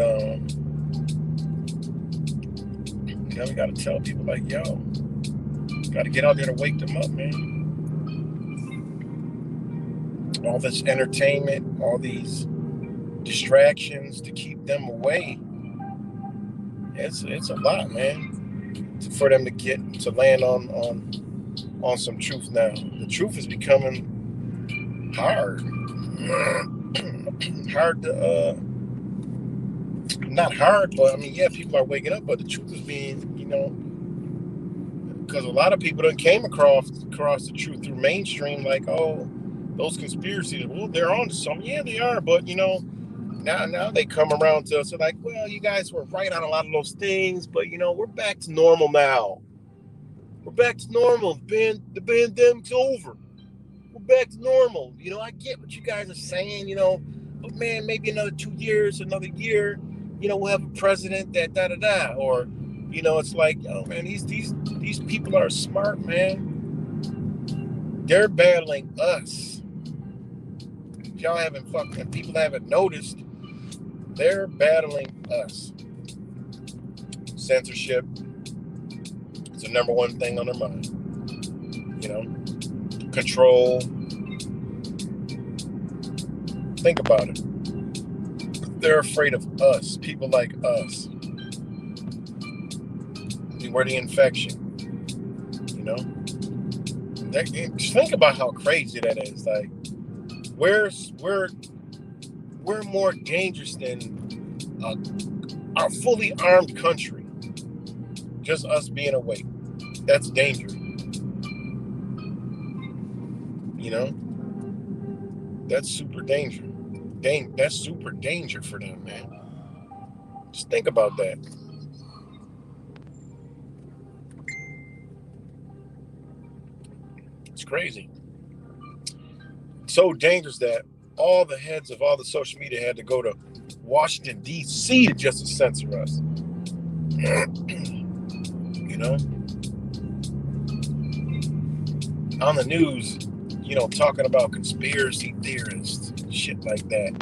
you know, we got to tell people like, yo, got to get out there to wake them up, man. All this entertainment, all these distractions to keep them away. It's a lot, man. For them to land on some truth now. The truth is becoming hard. Hard to not hard, but I mean, yeah, people are waking up, but the truth is being, you know, because a lot of people done came across the truth through mainstream, like, oh, those conspiracies, well, they're on to something. Yeah, they are, but you know, now they come around to us. They're like, well, you guys were right on a lot of those things, but you know, we're back to normal now. We're back to normal. The pandemic's over. We're back to normal. You know, I get what you guys are saying, you know, but man, maybe another 2 years, another year, you know, we'll have a president that da-da-da. Or, you know, it's like, oh man, these people are smart, man. They're battling us. y'all haven't fucking, people haven't noticed, they're battling us. Censorship is the number one thing on their mind. You know, control. Think about it. They're afraid of us, people like us. We're the infection. You know, just think about how crazy that is. Like, we're more dangerous than our fully armed country. Just us being awake. That's danger. You know? That's super danger. That's super danger for them, man. Just think about that. It's crazy. So dangerous that all the heads of all the social media had to go to Washington, D.C. to just to censor us. You know? On the news, you know, talking about conspiracy theorists, shit like that.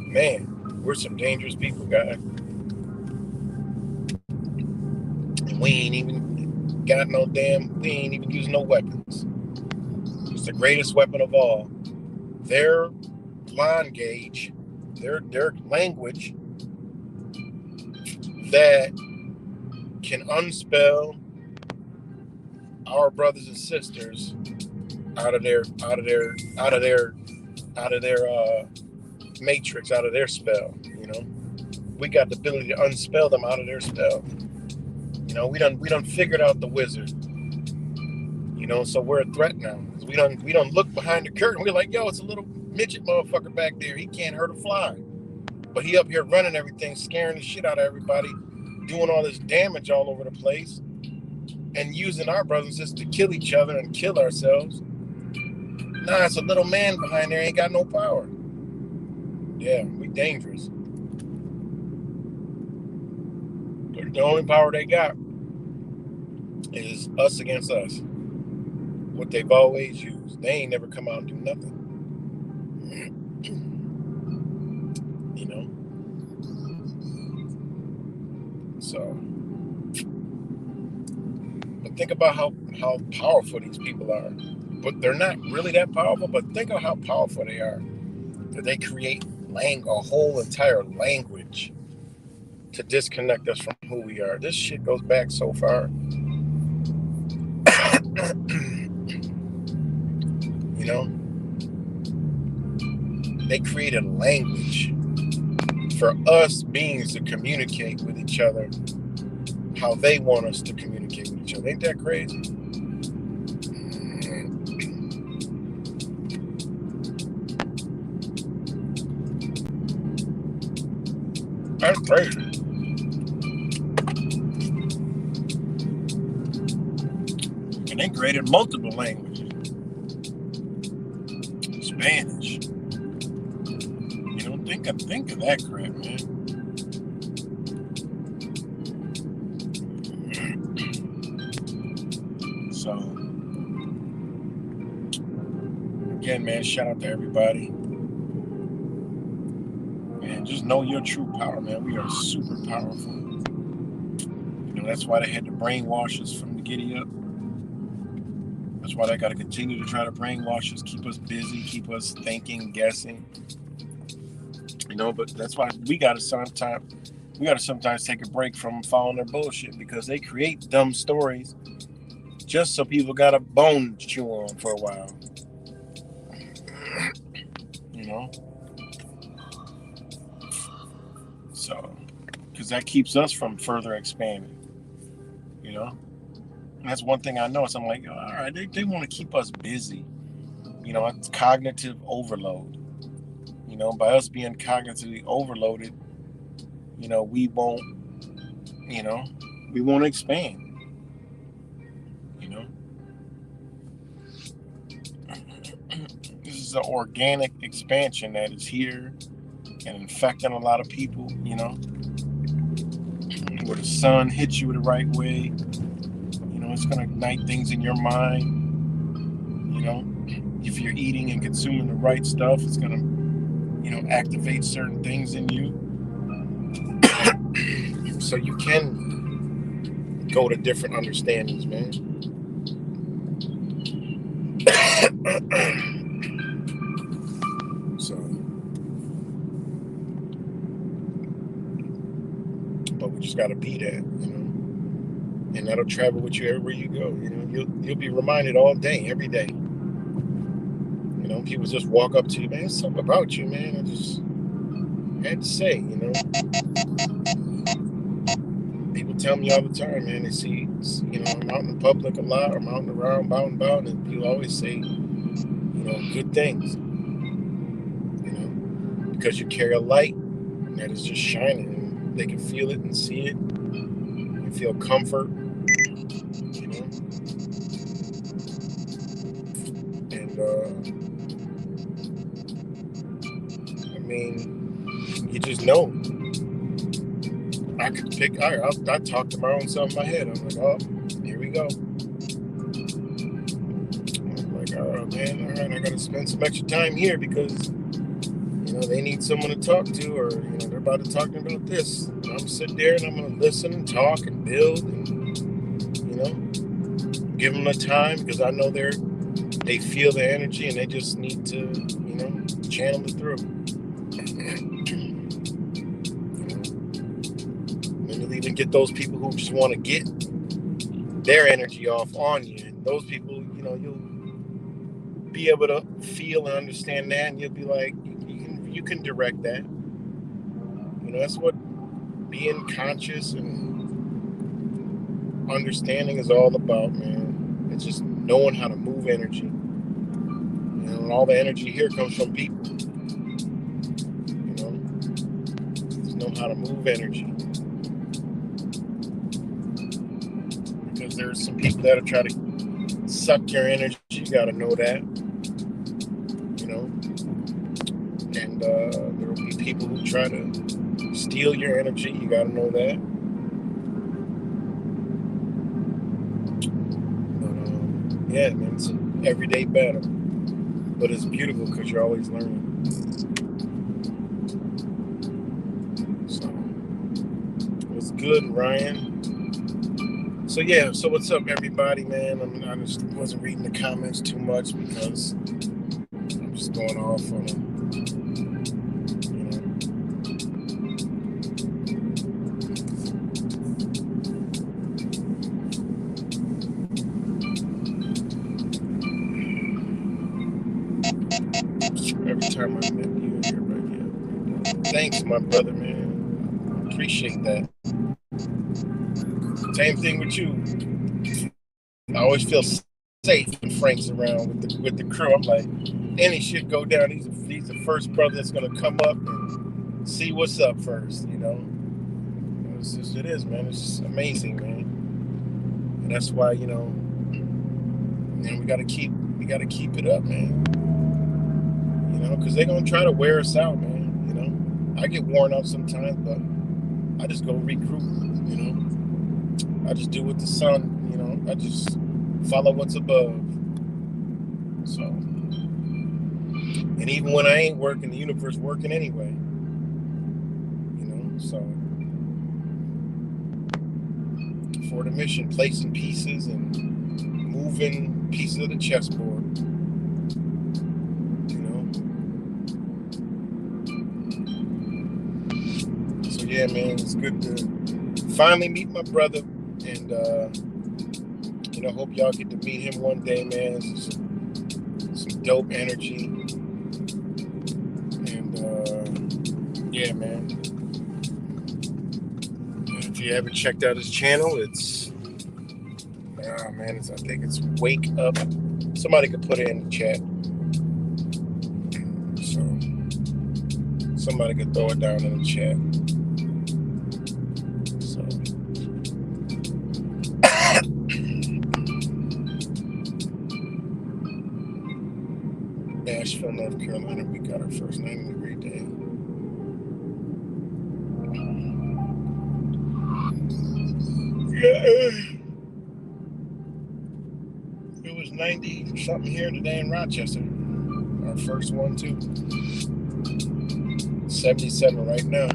Man, we're some dangerous people, guys. And we ain't even got no damn, we ain't even using no weapons. It's the greatest weapon of all. Their line gauge, their language that can unspell our brothers and sisters out of their matrix, out of their spell. You know, we got the ability to unspell them out of their spell. You know, we done figured out the wizard. You know, so we're a threat now. We don't look behind the curtain. We're like, yo, it's a little midget motherfucker back there. He can't hurt a fly, but he up here running everything, scaring the shit out of everybody, doing all this damage all over the place, and using our brothers just to kill each other and kill ourselves. Nah, it's a little man behind there, ain't got no power. Yeah, we dangerous. The only power they got is us against us. What they've always used. They ain't never come out and do nothing. You know? So, but think about how powerful these people are. But they're not really that powerful, but think of how powerful they are. That they create a whole entire language to disconnect us from who we are. This shit goes back so far. You know? They created a language for us beings to communicate with each other how they want us to communicate with each other. Ain't that crazy? That's crazy. And they created multiple languages. Spanish. You know, think of that crap, man. So, again, man, shout out to everybody. Man, just know your true power, man. We are super powerful. You know, that's why they had to brainwash us from the giddy up. That's why they got to continue to try to brainwash us, keep us busy, keep us thinking, guessing. You know, but that's why we got to sometimes take a break from following their bullshit, because they create dumb stories just so people got a bone to chew on for a while. You know? So, because that keeps us from further expanding. You know? And that's one thing I notice. I'm like, all right, they want to keep us busy. You know, it's cognitive overload. You know, by us being cognitively overloaded, you know, we won't expand. You know? This is an organic expansion that is here and infecting a lot of people, you know? Where the sun hits you the right way. You know, it's going to ignite things in your mind. You know, if you're eating and consuming the right stuff, it's gonna, activate certain things in you, so you can go to different understandings, man. So, but we just gotta be that, and that'll travel with you everywhere you go. You'll be reminded all day, every day. People just walk up to you, man. It's something about you, man. I just had to say, People tell me all the time, man. They see, I'm out in public a lot. I'm out and around, about, and people always say, good things. Because you carry a light that is just shining, and they can feel it and see it. You feel comfort, and you just know. I could pick. I talk to my own self in my head. I'm like, oh, here we go. I'm like, all right, man. All right, I got to spend some extra time here because they need someone to talk to, or they're about to talk about this. And I'm sitting there and I'm going to listen and talk and build, and give them the time because I know they feel the energy and they just need to channel it through. And you'll even get those people who just want to get their energy off on you, and those people, you'll be able to feel and understand that, and you'll be like, you can direct that. That's what being conscious and understanding is all about, man. It's just knowing how to move energy. And all the energy here comes from people. Just know how to move energy. Because there's some people that'll try to suck your energy. You gotta know that. And there will be people who try to steal your energy. You gotta know that. But yeah, man, it's an everyday battle. But it's beautiful because you're always learning. So it's good, Ryan. So yeah, so what's up, everybody, man? I just wasn't reading the comments too much because I'm just going off on them. Every time I met you here, right here. Thanks, my brother, man. I appreciate that. Same thing with you. I always feel safe when Frank's around with the crew. I'm like, any shit go down, he's the first brother that's gonna come up and see what's up first. It is, man. It's just amazing, man. And that's why we gotta keep it up, man. Because they're gonna try to wear us out, man. I get worn out sometimes, but I just go regroup. I just do what the sun. I just follow what's above. So, and even when I ain't working, the universe working anyway. So for the mission, placing pieces and moving pieces of the chessboard. So yeah, man, it's good to finally meet my brother, and hope y'all get to meet him one day, man. It's some dope energy, and yeah, man. If you haven't checked out his channel, it's I think it's Wake Up. Somebody could put it in the chat, so somebody could throw it down in the chat. Nashville, North Carolina, we got our first 90-degree day. Yeah. It was 90 something here today in Rochester. our first one too. 77 right now.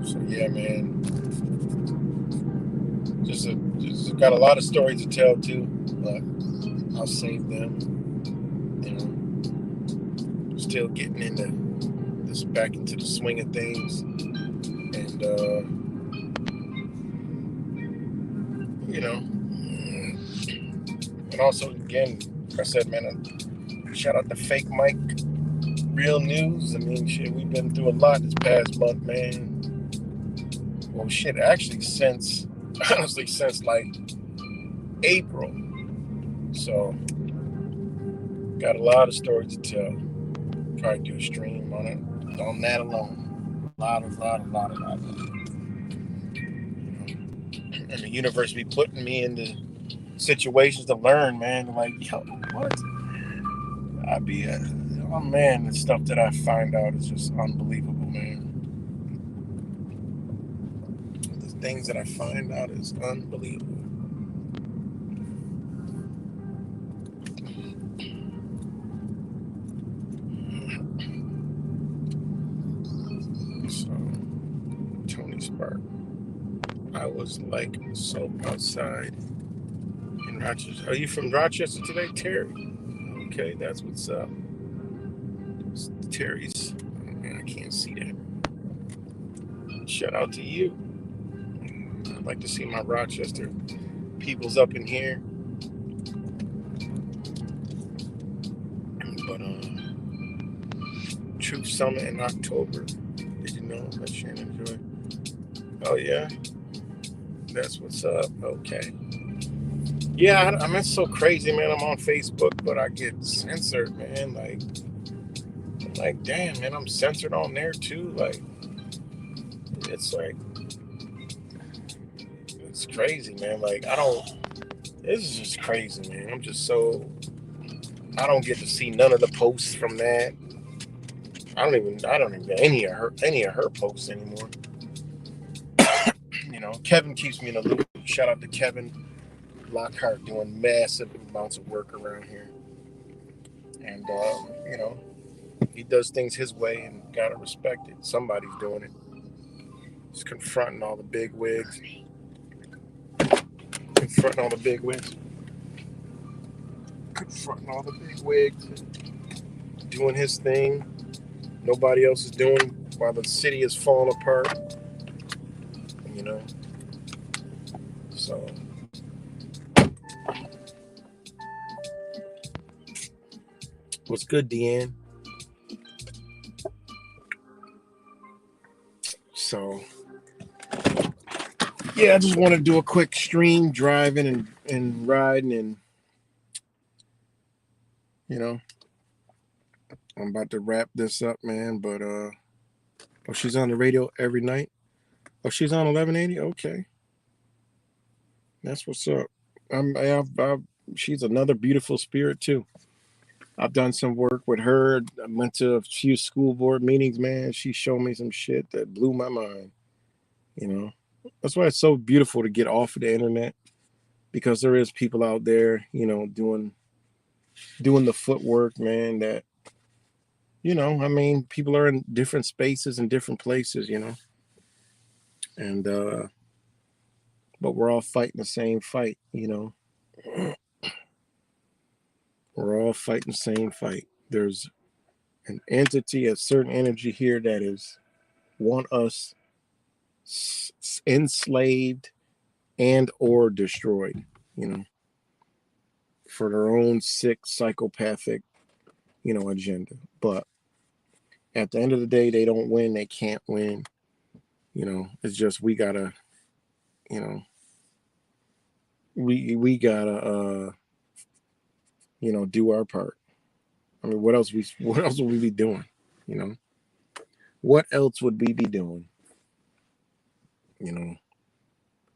So yeah, man. Just got a lot of stories to tell too, but I'll save them. You know, still getting into this, back into the swing of things, and you know, and also again, like I said, man, shout out to Fake Mike, Real News. I mean, shit, we've been through a lot this past month, man. Well, shit, actually, honestly, since like April. So, got a lot of stories to tell. Probably do a stream on it, on that alone. A lot. And the universe be putting me into situations to learn, man. Like, yo, what? Oh man, the stuff that I find out is just unbelievable, man. The things that I find out is unbelievable. So, Tony Spark. I was like so outside in Rochester. Are you from Rochester today, Terry? Okay, that's what's up. Terry's. Oh, man, I can't see that. Shout out to you. I'd like to see my Rochester peoples up in here. But Truth Summit in October. Did you know that Shannon Joy? Oh yeah, that's what's up. Okay. Yeah, I mean, it's so crazy, man. I'm on Facebook, but I get censored, man. Like, damn, man, I'm censored on there too. Like, it's crazy, man. Like, this is just crazy, man. I don't get to see none of the posts from that. I don't even get any of her posts anymore. You know, Kevin keeps me in the loop. Shout out to Kevin Lockhart doing massive amounts of work around here. And, you know, he does things his way and gotta respect it. Somebody's doing it. He's confronting all the big wigs. Doing his thing. Nobody else is doing while the city is falling apart. You know? So. What's good, Deanne? So, yeah, I just want to do a quick stream, driving and riding, and you know, I'm about to wrap this up, man. But oh, she's on the radio every night. Oh, she's on 1180. Okay, that's what's up. She's another beautiful spirit too. I've done some work with her. I went to a few school board meetings, man. She showed me some shit that blew my mind. You know, that's why it's so beautiful to get off of the internet, because there is people out there, you know, doing the footwork, man. That, you know, I mean, people are in different spaces and different places, you know, and but we're all fighting the same fight, you know. We're all fighting the same fight. There's an entity, a certain energy here that is want us enslaved and or destroyed, you know, for their own sick psychopathic, you know, agenda. But at the end of the day, they don't win. They can't win. You know, it's just we gotta, you know, we gotta, you know, do our part. I mean, what else would we be doing? You know, what else would we be doing? You know,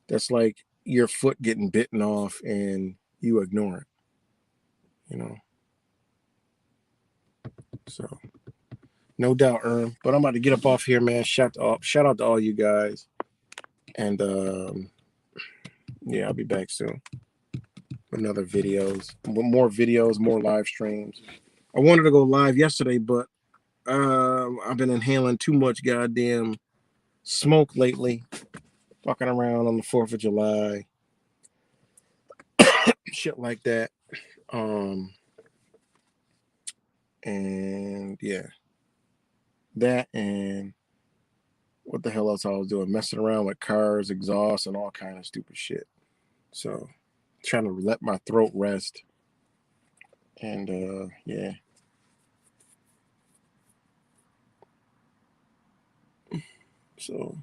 that's like your foot getting bitten off and you ignore it. you know. So no doubt, but I'm about to get up off here, man. Shout out to all you guys. And yeah, I'll be back soon with another more videos, more live streams. I wanted to go live yesterday, but I've been inhaling too much goddamn smoke lately, fucking around on the 4th of July, shit like that. And yeah, that and what the hell else I was doing? Messing around with cars, exhaust, and all kind of stupid shit. So trying to let my throat rest. And yeah. So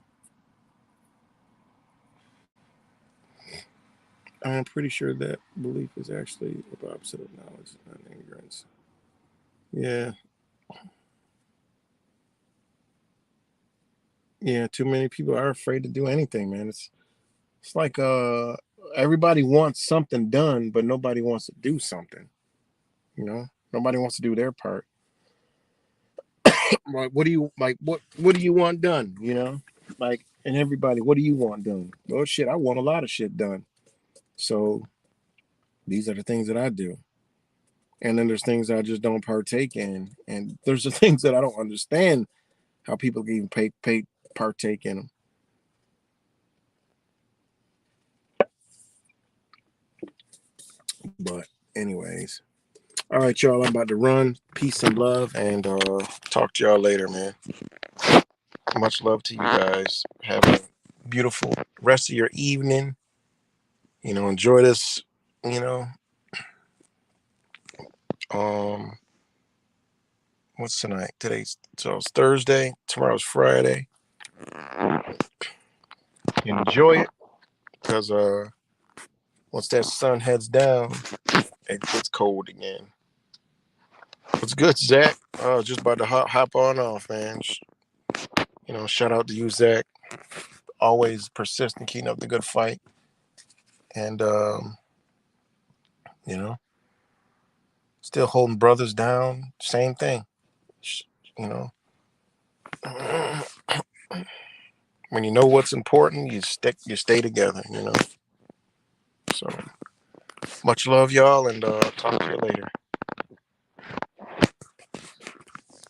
I'm pretty sure that belief is actually the opposite of knowledge, not ignorance. Yeah. Yeah, too many people are afraid to do anything, man. It's like everybody wants something done, but nobody wants to do something. You know? Nobody wants to do their part. Like what do you like what do you want done, you know? Like, and everybody, what do you want done? Well, shit, I want a lot of shit done. So these are the things that I do. And then there's things I just don't partake in. And there's the things that I don't understand how people can even partake in them. But anyways. All right, y'all. I'm about to run. Peace and love, and talk to y'all later, man. Much love to you guys. Have a beautiful rest of your evening. You know, enjoy this. You know, um, what's tonight? So it's Thursday. Tomorrow's Friday. Enjoy it, because once that sun heads down, it gets cold again. What's good, Zach? Just about to hop on off, man. You know, shout out to you, Zach. Always persistent, keeping up the good fight. And you know, still holding brothers down. Same thing. You know, when you know what's important, you stay together. You know. So much love, y'all, and talk to you later.